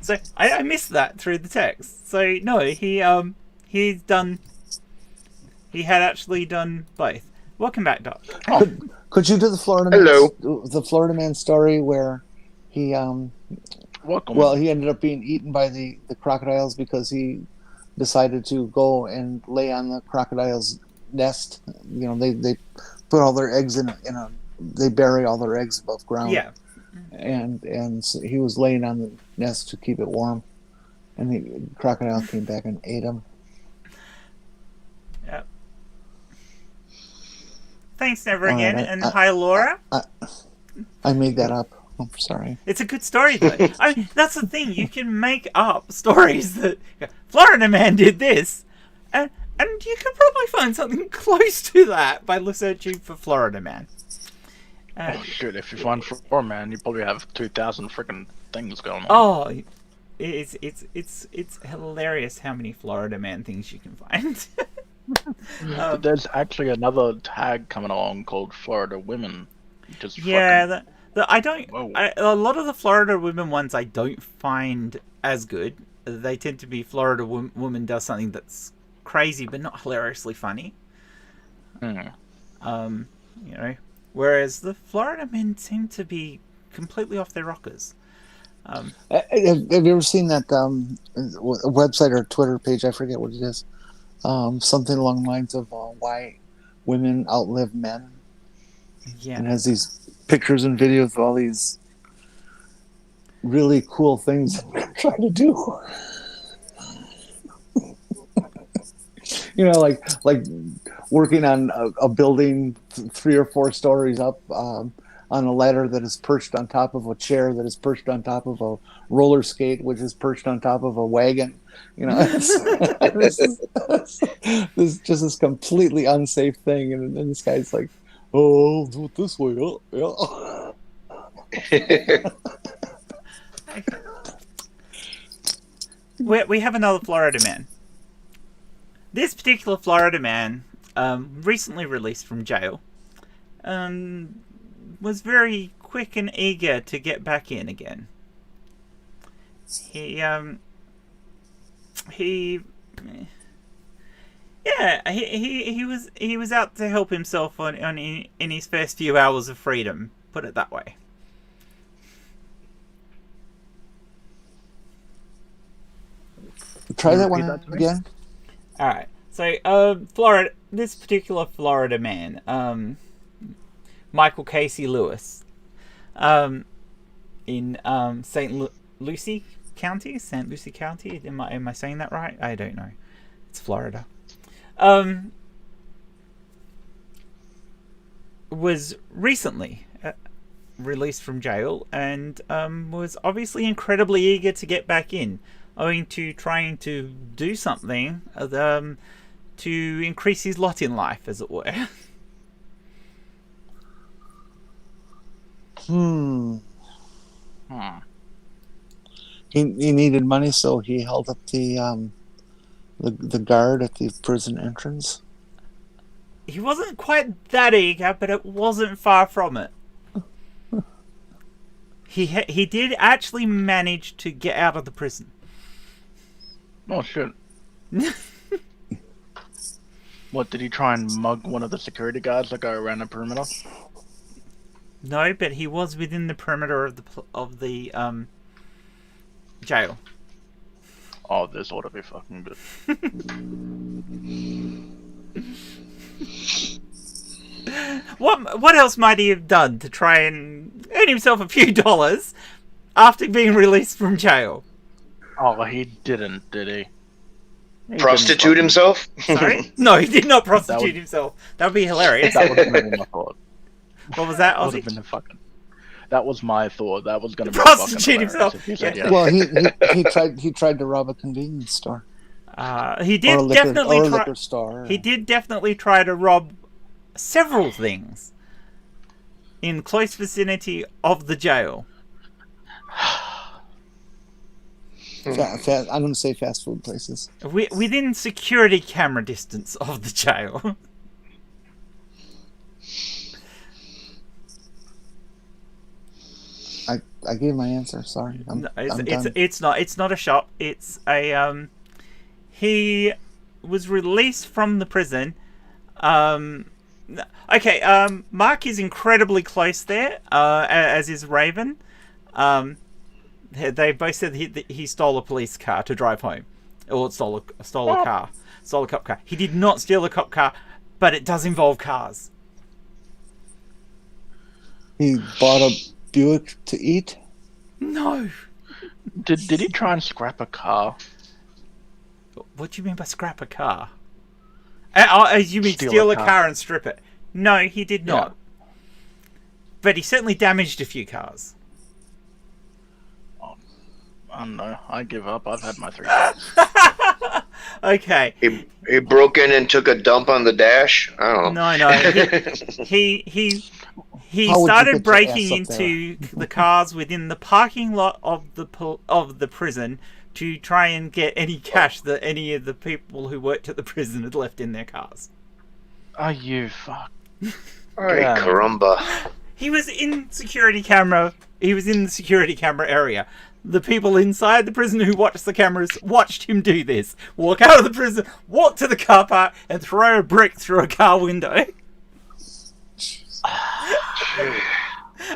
So I missed that through the text. So no, he had actually done both. Welcome back, Doc. Could you do the Florida Man story where he Welcome. well, he ended up being eaten by the crocodiles because he decided to go and lay on the crocodile's nest. You know, they put all their eggs in a they bury all their eggs above ground. Yeah. And so he was laying on the nest to keep it warm, and the crocodile came back and ate him. Yep. Thanks, Never Again, right, and hi, Laura. I made that up. I'm sorry. It's a good story, though. I mean, that's the thing. You can make up stories that Florida Man did this, and you can probably find something close to that by searching for Florida Man. Shit, if you find Florida Man, you probably have 2,000 freaking things going on. Oh, it's hilarious how many Florida Man things you can find. There's actually another tag coming along called Florida Women. Just yeah, Whoa. a lot of the Florida Women ones I don't find as good. They tend to be Florida woman does something that's crazy but not hilariously funny. You know, whereas the Florida Men seem to be completely off their rockers. Have you ever seen that website or Twitter page? I forget what it is. Something along the lines of why women outlive men. Yeah, and has these pictures and videos of all these really cool things they're trying to do. You know, like working on a building 3 or 4 stories up on a ladder that is perched on top of a chair that is perched on top of a roller skate, which is perched on top of a wagon. You know, this is just this completely unsafe thing, and this guy's like, "Oh, I'll do it this way." Oh, yeah. we have another Florida Man. This particular Florida Man, recently released from jail, was very quick and eager to get back in again. He was out to help himself in his first few hours of freedom. Put it that way. Try that one again. All right. So, Florida. This particular Florida man, Michael Casey Lewis, in St. Lucie County. St. Lucie County. Am I saying that right? I don't know. It's Florida. Was recently released from jail and was obviously incredibly eager to get back in, owing to trying to do something to increase his lot in life, as it were. He needed money, so he held up the guard at the prison entrance. He wasn't quite that eager, but it wasn't far from it. He did actually manage to get out of the prison. Oh shit. What, did he try and mug one of the security guards that go around the perimeter? No, but he was within the perimeter of the jail. Oh, this ought to be fucking good. What else might he have done to try and earn himself a few dollars after being released from jail? Oh, he didn't, did he? Prostitute himself? Sorry? No, he did not prostitute himself. That would be hilarious. That would have been my thought. What was that, That would Ozzy? have been fucking... That was my thought. That was going to be Prostitute himself. If you said yes. Well, he tried to rob a convenience store. He did or a definitely try. liquor store. He did definitely try to rob several things. in close vicinity of the jail. I'm going to say fast food places. Within security camera distance of the jail. I gave my answer. Sorry, I'm done. It's not a shop. It's a he was released from the prison. Mark is incredibly close there, as is Raven. They both said he stole a police car to drive home, or stole a cop car. He did not steal a cop car, but it does involve cars. He bought a Buick to eat? No. Did he try and scrap a car? What do you mean by scrap a car? You mean steal a car and strip it? No, he did not. Yeah. But he certainly damaged a few cars. I don't know. I give up. I've had my 3 cars. Okay. He broke in and took a dump on the dash? I don't know. No. He started breaking into the cars within the parking lot of the prison to try and get any cash that any of the people who worked at the prison had left in their cars. Oh, you fuck. Ay, caramba. He was in the security camera area. The people inside the prison who watched the cameras watched him do this. Walk out of the prison, walk to the car park, and throw a brick through a car window.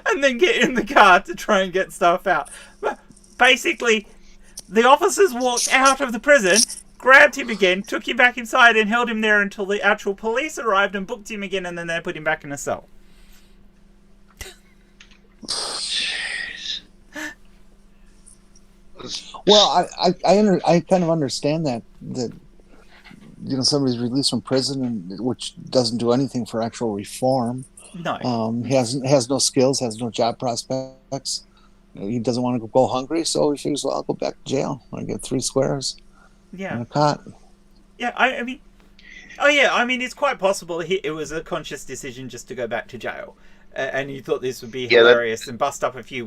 And then get in the car to try and get stuff out. Basically, the officers walked out of the prison, grabbed him again, took him back inside, and held him there until the actual police arrived and booked him again, and then they put him back in a cell. Well, I kind of understand that somebody's released from prison which doesn't do anything for actual reform. No. He has no skills, has no job prospects. He doesn't want to go hungry, so he figures, well, I'll go back to jail. I get 3 squares. Yeah. And a cot. Yeah, I mean, it's quite possible it was a conscious decision just to go back to jail, and you thought this would be hilarious and bust up a few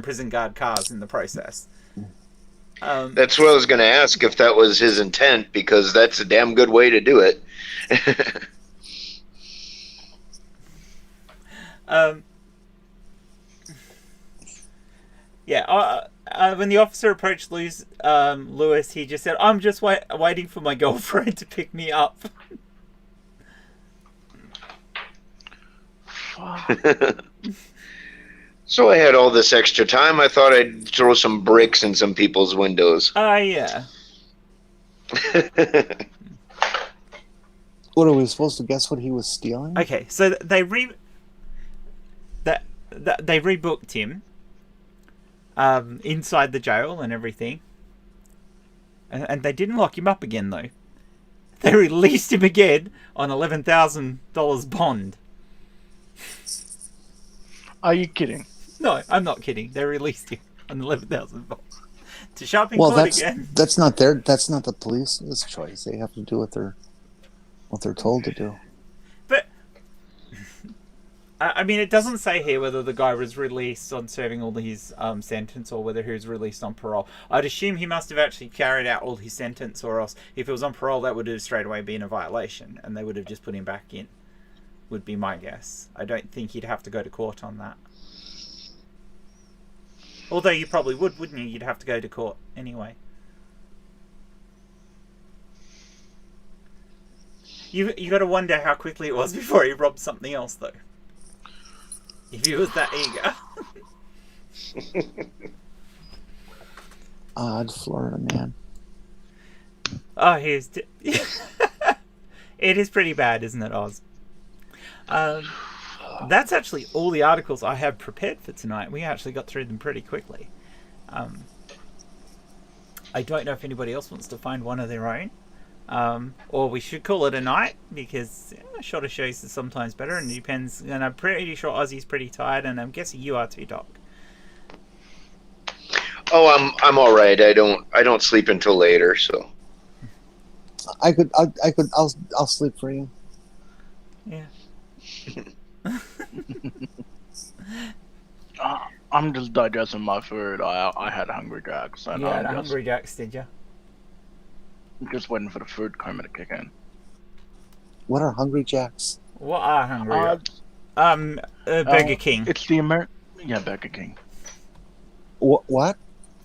prison guard cars in the process. That's what I was going to ask, if that was his intent, because that's a damn good way to do it. When the officer approached Lewis, he just said, "I'm just waiting for my girlfriend to pick me up." So I had all this extra time. I thought I'd throw some bricks in some people's windows. Yeah. What, are we supposed to guess what he was stealing? Okay, so they rebooked him inside the jail and everything, and they didn't lock him up again though. They released him again on $11,000 bond. Are you kidding? No, I'm not kidding. They released him on $11,000 to shopping court again. That's not the police's choice. They have to do what they're told to do. But I mean, it doesn't say here whether the guy was released on serving all his sentence or whether he was released on parole. I'd assume he must have actually carried out all his sentence, or else if it was on parole, that would have straight away been a violation, and they would have just put him back in. Would be my guess. I don't think he'd have to go to court on that. Although you probably would, wouldn't you? You'd have to go to court anyway. You got to wonder how quickly it was before he robbed something else, though. If he was that eager. Odd Florida man. Oh, it is pretty bad, isn't it, Oz? That's actually all the articles I have prepared for tonight. We actually got through them pretty quickly. I don't know if anybody else wants to find one of their own. Or we should call it a night, because shorter shows is sometimes better, and it depends. And I'm pretty sure Ozzy's pretty tired, and I'm guessing you are too, Doc. Oh, I'm all right. I don't sleep until later, so. I'll sleep for you. Yeah. I'm just digesting my food. I had Hungry Jacks, and You had a I'm just Hungry Jacks, did you? waiting for the food coma to kick in. What are Hungry Jacks? What are Hungry Uh, Jacks? Burger King. It's Burger King. What?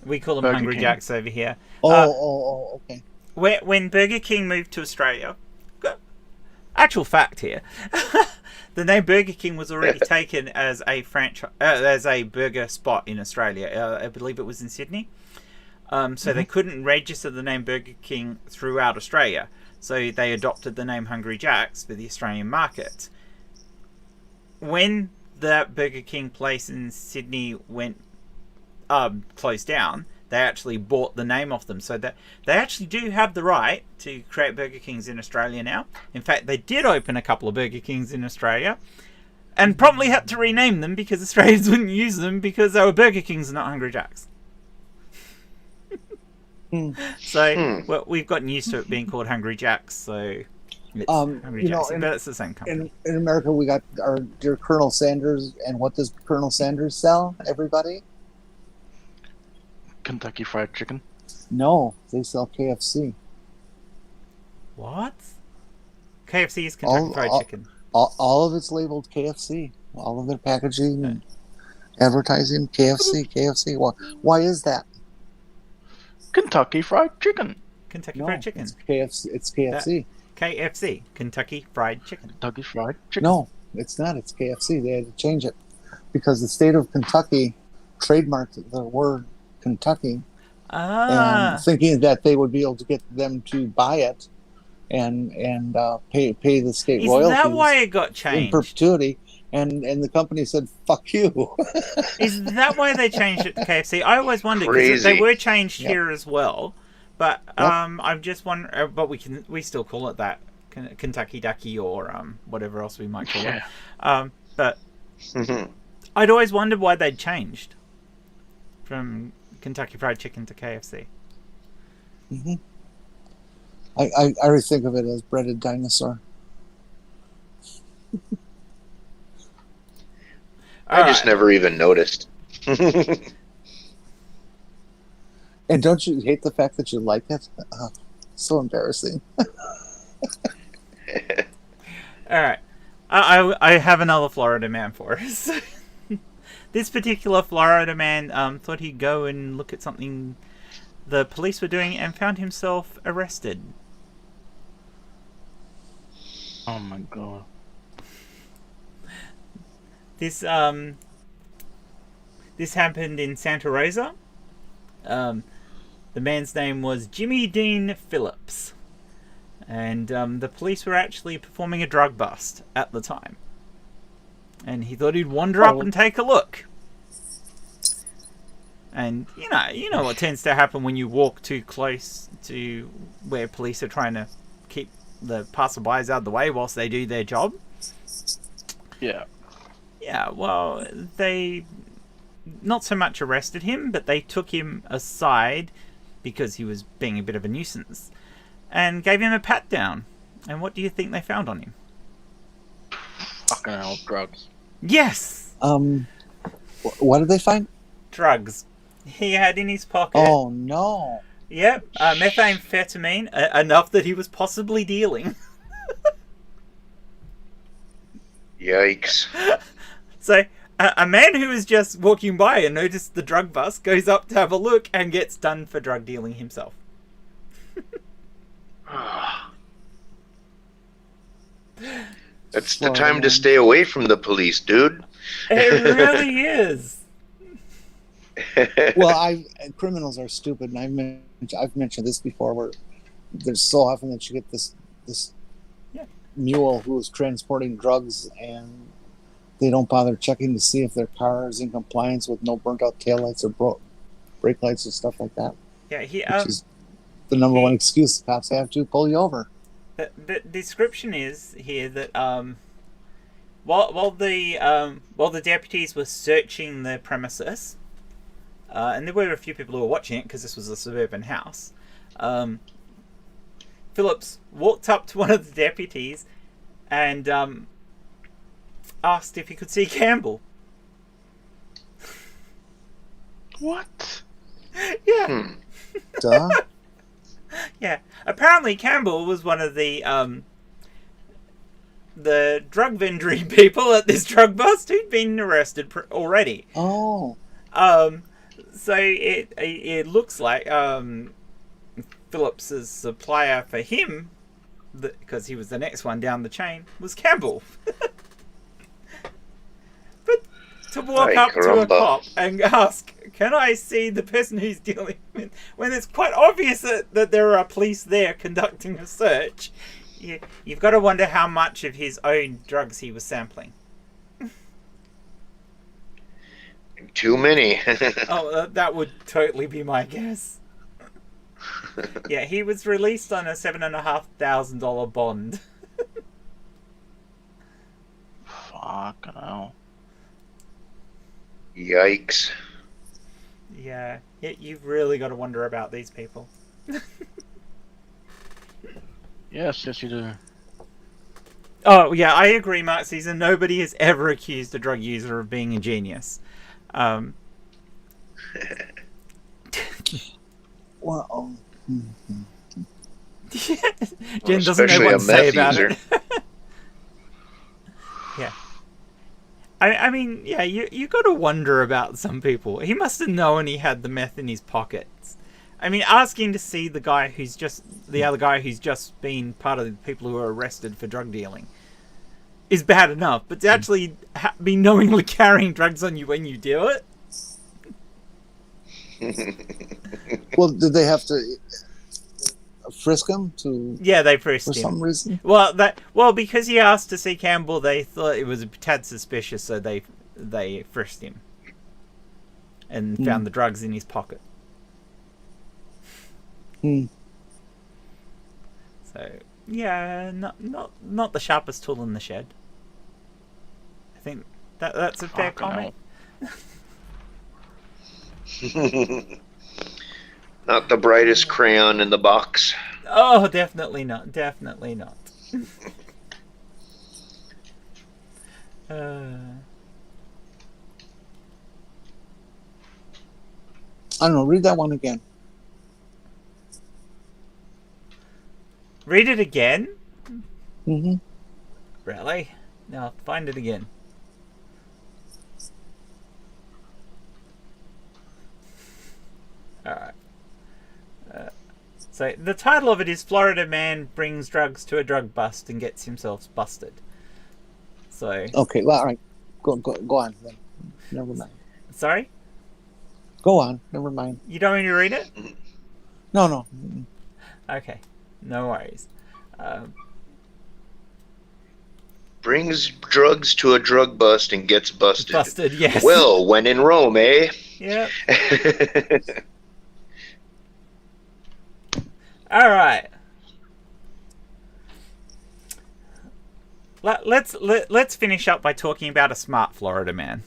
We call them Burger Hungry King. Jacks over here. Okay. When Burger King moved to Australia, actual fact here, the name Burger King was already taken as a franchise, as a burger spot in Australia. I believe it was in Sydney. So they couldn't register the name Burger King throughout Australia. So they adopted the name Hungry Jacks for the Australian market. When that Burger King place in Sydney went closed down, they actually bought the name off them, so that they actually do have the right to create Burger Kings in Australia now. In fact, they did open a couple of Burger Kings in Australia and promptly had to rename them because Australians wouldn't use them because they were Burger Kings and not Hungry Jacks. So well, we've gotten used to it being called Hungry Jacks, so it's Hungry Jacks, but it's the same company. In America, we got our dear Colonel Sanders, and what does Colonel Sanders sell? Everybody? Kentucky Fried Chicken. No, they sell KFC. What? KFC is Kentucky Fried Chicken. All of it's labeled KFC. All of their packaging and advertising, KFC. Why is that? Kentucky Fried Chicken. Kentucky Fried Chicken. It's KFC. KFC, Kentucky Fried Chicken. Kentucky Fried Chicken. No, it's not. It's KFC. They had to change it because the state of Kentucky trademarked the word Kentucky, and thinking that they would be able to get them to buy it and pay the state royalties. Is that why it got changed? In perpetuity, and the company said, "Fuck you." Is that why they changed it to KFC? I always wondered because they were changed here as well, but I'm just wondering. But we still call it that Kentucky Ducky or whatever else we might call it. But I'd always wondered why they'd changed from Kentucky Fried Chicken to KFC. I always think of it as breaded dinosaur. I just never even noticed. And don't you hate the fact that you like it? So embarrassing. All right. I have another Florida man for us. This particular Florida man thought he'd go and look at something the police were doing and found himself arrested. Oh my god. This happened in Santa Rosa. The man's name was Jimmy Dean Phillips. And the police were actually performing a drug bust at the time. And he thought he'd wander up and take a look. And you know what tends to happen when you walk too close to where police are trying to keep the passerbys out of the way whilst they do their job. Yeah. Yeah, well, they not so much arrested him, but they took him aside because he was being a bit of a nuisance and gave him a pat down. And what do you think they found on him? Fucking hell, drugs. Yes! What did they find? Drugs. He had in his pocket... Oh, no. Yep, methamphetamine, enough that he was possibly dealing. Yikes. So, a man who was just walking by and noticed the drug bust goes up to have a look and gets done for drug dealing himself. That's the time to stay away from the police, dude. It really is. Well, criminals are stupid, and I've mentioned this before, where there's so often that you get this mule who is transporting drugs, and they don't bother checking to see if their car is in compliance with no burnt out taillights or brake lights and stuff like that. Yeah, which is the number one excuse the cops have to pull you over. The description is here that while the deputies were searching the premises, and there were a few people who were watching it because this was a suburban house, Phillips walked up to one of the deputies and asked if he could see Campbell. What? Yeah. Duh. Yeah. Apparently Campbell was one of the drug vendory people at this drug bust who'd been arrested already. Oh. So it looks like Phillips's supplier for him, because he was the next one down the chain, was Campbell. But to walk up to a cop and ask, "Can I see the person who's dealing with?" when it's quite obvious that there are police there conducting a search, you've got to wonder how much of his own drugs he was sampling. Too many. Oh, that would totally be my guess. Yeah, he was released on a $7,500 bond. Fuck no. Yikes. Yeah, you've really got to wonder about these people. Yes, you do. Oh, yeah, I agree, Mark Season. Nobody has ever accused a drug user of being a genius. Well, Jen doesn't know what to say about it. Yeah. I mean, yeah, you got to wonder about some people. He must have known he had the meth in his pockets. I mean, asking to see the other guy who's just been part of the people who were arrested for drug dealing is bad enough, but to actually be knowingly carrying drugs on you when you do it. well, did they have to frisk him to? Yeah, they frisked him for some reason. Well, because he asked to see Campbell, they thought it was a tad suspicious, so they frisked him and found the drugs in his pocket. So yeah, not the sharpest tool in the shed. I think that's a fair comment. Not the brightest crayon in the box. Oh, definitely not. Definitely not. I don't know. Read that one again. Read it again? Mm-hmm. Really? No, find it again. Alright. So, the title of it is Florida Man Brings Drugs to a Drug Bust and Gets Himself Busted. So... Okay, well, all right. Go on then. Never mind. Sorry? Go on. Never mind. You don't want me to read it? No. Okay. No worries. Brings drugs to a drug bust and gets busted. Busted, yes. Well, when in Rome, eh? Yeah. All right. Let's finish up by talking about a smart Florida man.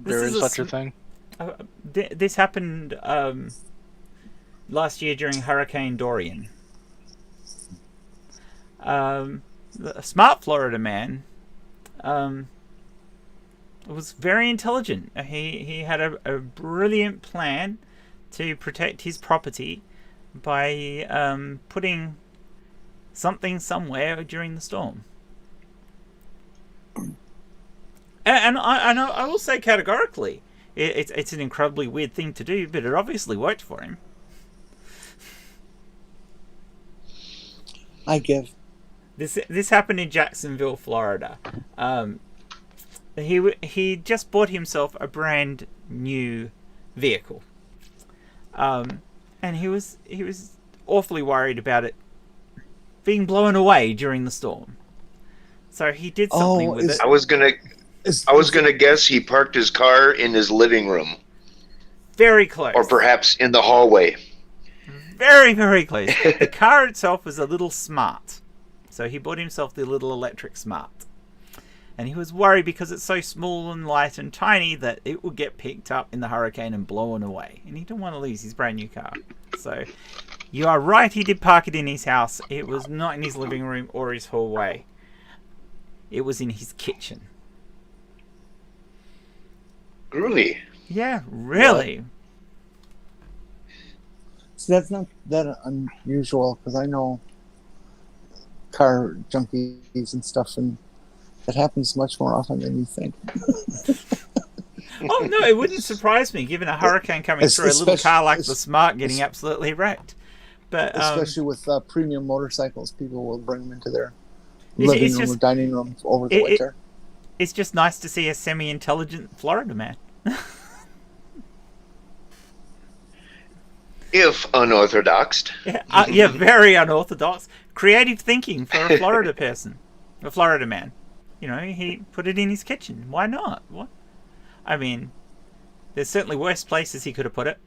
There is such a thing. This happened last year during Hurricane Dorian. A smart Florida man was very intelligent. He had a brilliant plan to protect his property by putting something somewhere during the storm. And I will say categorically, it's an incredibly weird thing to do, but it obviously worked for him. I give. This happened in Jacksonville, Florida. He just bought himself a brand new vehicle, and he was awfully worried about it being blown away during the storm. So he did something with it. I was gonna guess he parked his car in his living room. Very close. Or perhaps in the hallway. Very, very close. The car itself was a little smart. So he bought himself the little electric smart. And he was worried because it's so small and light and tiny that it would get picked up in the hurricane and blown away. And he didn't want to lose his brand new car. So you are right, he did park it in his house. It was not in his living room or his hallway. It was in his kitchen. Really? Yeah, really. So that's not that unusual because I know car junkies and stuff, and that happens much more often than you think. Oh, no, it wouldn't surprise me, given a hurricane coming through, a little car like the Smart getting absolutely wrecked. But especially with premium motorcycles, people will bring them into their living room or dining room over the winter. It's just nice to see a semi-intelligent Florida man. If unorthodox. Yeah, very unorthodox. Creative thinking for a Florida person. A Florida man. You know, he put it in his kitchen. Why not? What? I mean, there's certainly worse places he could have put it.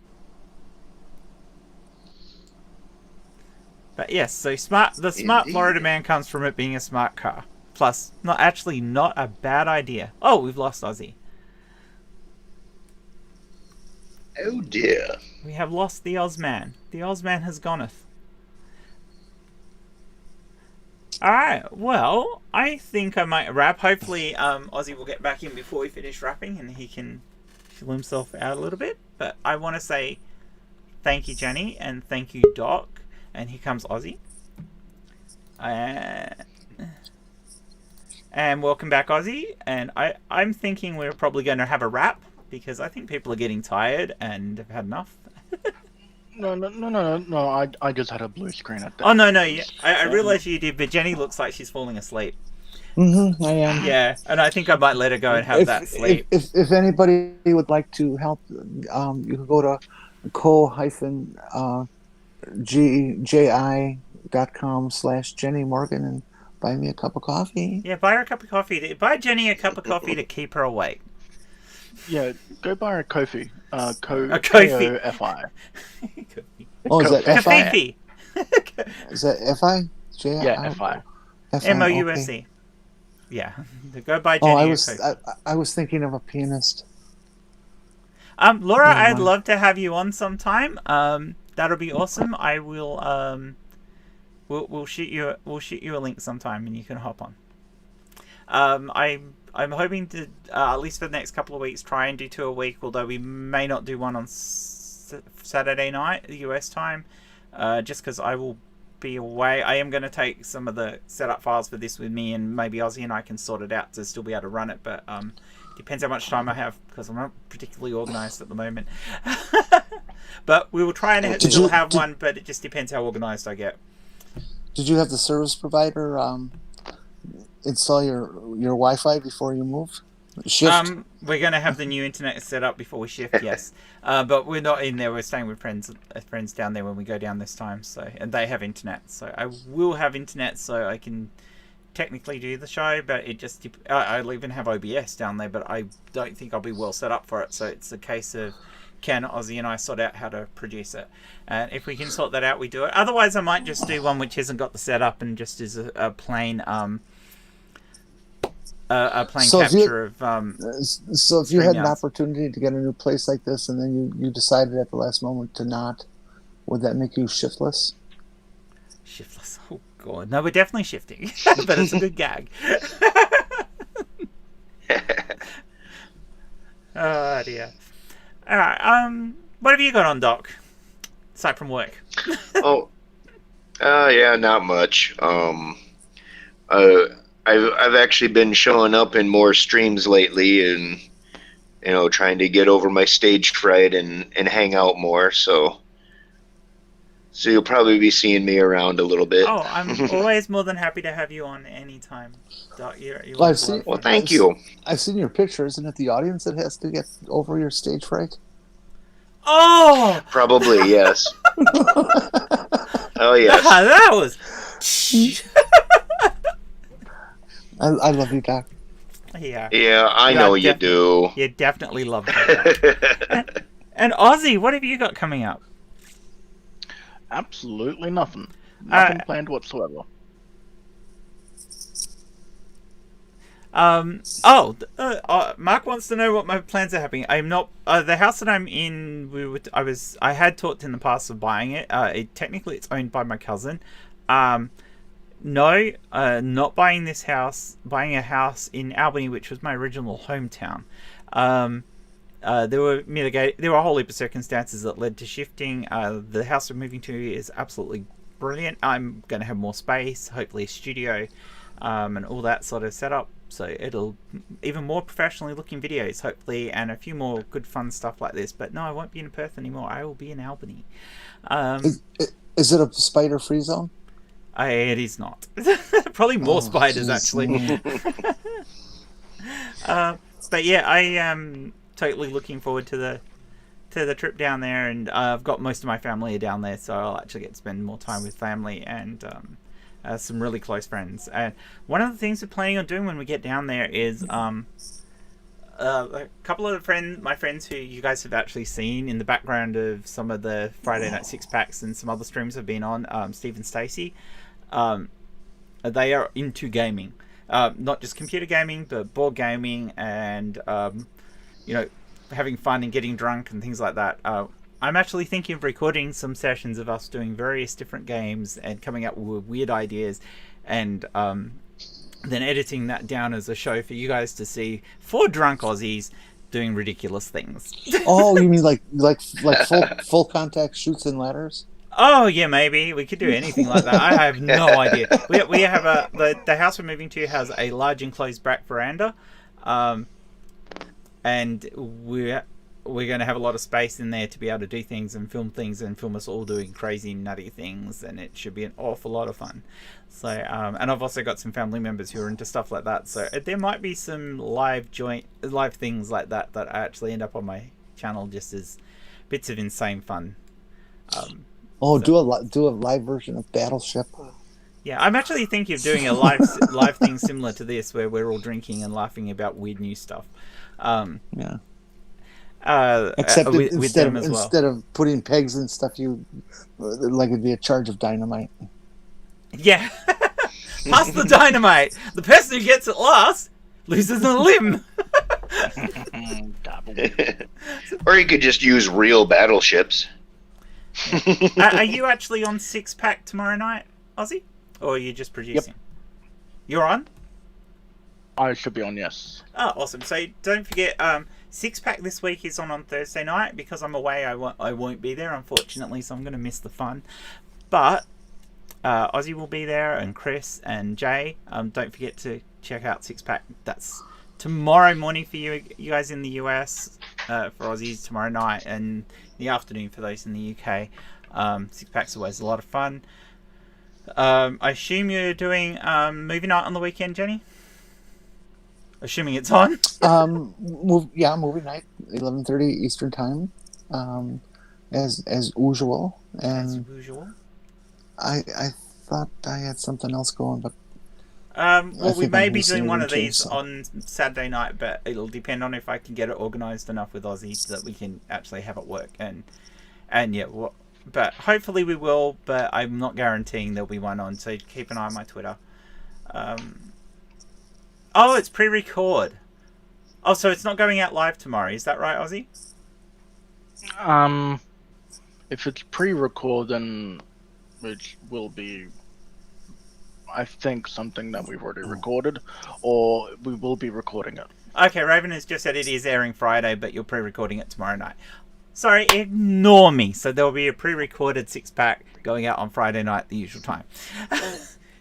But yes, so the smart Florida man comes from it being a smart car. Plus, not a bad idea. Oh, we've lost Ozzy. Oh dear. We have lost the Ausman. The Ausman has goneth. Alright, well, I think I might wrap. Hopefully, Ozzy will get back in before we finish wrapping and he can chill himself out a little bit. But I want to say thank you, Jenny, and thank you, Doc. And here comes Ozzy. And welcome back, Ozzy. And I'm thinking we're probably going to have a wrap because I think people are getting tired and have had enough. No. I just had a blue screen at that. Oh, no. Yeah, I realize you did, but Jenny looks like she's falling asleep. Mm-hmm, I am. Yeah, and I think I might let her go and have that sleep. If anybody would like to help, you can go to ji.com/Jenni Morgan and buy me a cup of coffee. Yeah, buy her a cup of coffee. Buy Jenny a cup of coffee to keep her awake. Yeah, go buy a Kofi. A Kofi. K-O-F-I. Oh, is that F-I? Kofi. Is that F-I? J-I? Yeah, F-I. M-O-U-S-E. Okay. Yeah. Go buy Jenny I was thinking of a pianist. Laura, I'd love to have you on sometime. That'll be awesome. I will we'll shoot you a link sometime and you can hop on. I'm hoping to at least for the next couple of weeks try and do 2 a week, although we may not do one on Saturday night US time, just because I will be away. I am going to take some of the setup files for this with me, and maybe Ozzy and I can sort it out to still be able to run it, but depends how much time I have because I'm not particularly organised at the moment. But we will try and still have one, but it just depends how organised I get. Did you have the service provider install your Wi-Fi before you move? Shift? We're going to have the new internet set up before we shift, yes. But we're not in there. We're staying with friends down there when we go down this time. So, and they have internet. So I will have internet so I can technically do the show, but it just... I'll even have OBS down there, but I don't think I'll be well set up for it. So it's a case of can Ozzy and I sort out how to produce it. And if we can sort that out, we do it. Otherwise, I might just do one which hasn't got the setup and just is a plain... capture of so if you had an StreamYards. opportunity to get a new place like this and then you decided at the last moment to not, would that make you shiftless? Shiftless. Oh god. No, we're definitely shifting. But it's a good gag. Oh dear. Alright, what have you got on, Doc? Aside from work. Yeah, not much. I've actually been showing up in more streams lately, and trying to get over my stage fright and hang out more. So you'll probably be seeing me around a little bit. Oh, I'm always more than happy to have you on anytime. Doc, Well, thank you. I've seen your picture. Isn't it the audience that has to get over your stage fright? Oh! Probably, yes. Oh, yes. That was... I love you, Doc. Yeah. Yeah, I know you do. You definitely love that. And Ozzy, what have you got coming up? Absolutely nothing. Nothing planned whatsoever. Mark wants to know what my plans are happening. I'm not the house that I'm in. I had talked in the past of buying it. Technically, it's owned by my cousin. No, not buying this house. Buying a house in Albany, which was my original hometown. There were a whole heap of circumstances that led to shifting. The house we're moving to is absolutely brilliant. I'm going to have more space, hopefully a studio, and all that sort of setup. So it'll even more professionally looking videos, hopefully, and a few more good fun stuff like this. But no, I won't be in Perth anymore. I will be in Albany. Is it a spider-free zone? It is not. Probably more spiders, actually. But yeah, I am totally looking forward to the trip down there, and I've got most of my family down there, so I'll actually get to spend more time with family and some really close friends. And one of the things we're planning on doing when we get down there is a couple of my friends who you guys have actually seen in the background of some of the Friday Night Six Packs and some other streams have been on, Steve and Stacey. They are into gaming, not just computer gaming, but board gaming and having fun and getting drunk and things like that. I'm actually thinking of recording some sessions of us doing various different games and coming up with weird ideas, and then editing that down as a show for you guys to see for drunk Aussies doing ridiculous things. Oh, you mean like full contact shoots and ladders? Oh yeah, maybe we could do anything like that. I have no idea. We have the house we're moving to has a large enclosed back veranda, and we're going to have a lot of space in there to be able to do things and film us all doing crazy nutty things, and it should be an awful lot of fun. So and I've also got some family members who are into stuff like that, so there might be some live things like that actually end up on my channel just as bits of insane fun. Do a live version of Battleship. Yeah, I'm actually thinking of doing a live thing similar to this, where we're all drinking and laughing about weird new stuff. Yeah. Except instead of putting pegs and stuff, it'd be a charge of dynamite. Yeah. Pass the dynamite. The person who gets it last loses a limb. Or you could just use real battleships. Are you actually on Six Pack tomorrow night, Ozzy? Or are you just producing? Yep. You're on? I should be on, yes. Oh, awesome. So don't forget, Six Pack this week is on Thursday night. Because I'm away, I won't be there, unfortunately, so I'm going to miss the fun. But Ozzy will be there, and Chris and Jay. Don't forget to check out Six Pack. That's tomorrow morning for you guys in the US, for Aussies tomorrow night, and the afternoon for those in the UK. Six Pack's always a lot of fun. I assume you're doing movie night on the weekend, Jenny? Assuming it's on. Movie night, 11:30 Eastern time, as usual. And as usual. I thought I had something else going, but we may be doing one of these on Saturday night, but it'll depend on if I can get it organised enough with Aussie so that we can actually have it work. But hopefully we will. But I'm not guaranteeing there'll be one on. So keep an eye on my Twitter. Oh, it's pre-record. Oh, so it's not going out live tomorrow. Is that right, Ozzy? If it's pre-record, then it will be, I think, something that we've already recorded, or we will be recording it. Okay, Raven has just said it is airing Friday, but you're pre-recording it tomorrow night. Sorry, ignore me. So there will be a pre-recorded six-pack going out on Friday night at the usual time.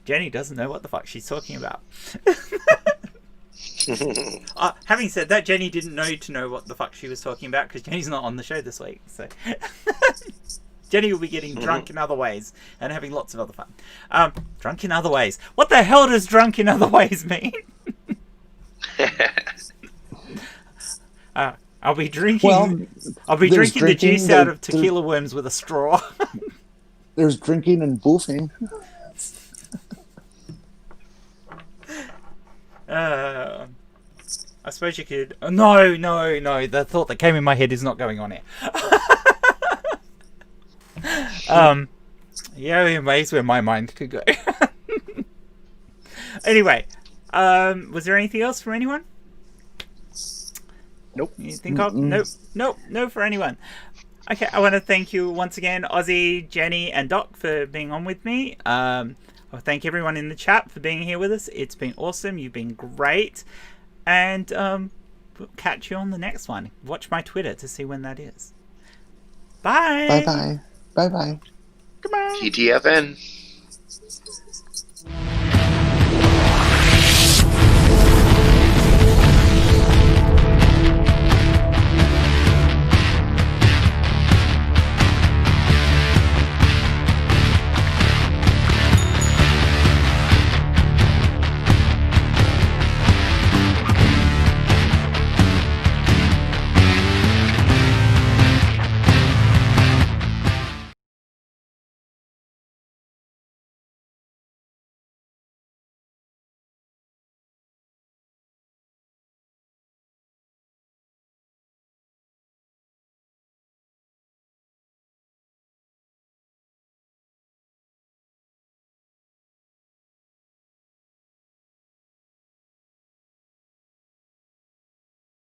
Jenny doesn't know what the fuck she's talking about. Having said that, Jenny didn't know what the fuck she was talking about because Jenny's not on the show this week. So Jenny will be getting drunk in other ways and having lots of other fun. Drunk in other ways. What the hell does drunk in other ways mean? I'll be drinking. I'll be drinking the juice out of tequila worms with a straw. There's drinking and boofing. I suppose you could. No. The thought that came in my head is not going on here. Yeah, it amazed where my mind could go. Anyway, was there anything else from anyone? Nope. You think of? Nope. No for anyone. Okay, I want to thank you once again, Ozzy, Jenny, and Doc for being on with me. Hope Well, thank everyone in the chat for being here with us. It's been awesome. You've been great. And we'll catch you on the next one. Watch my Twitter to see when that is. Bye. Bye-bye. Bye-bye. Goodbye. TTFN.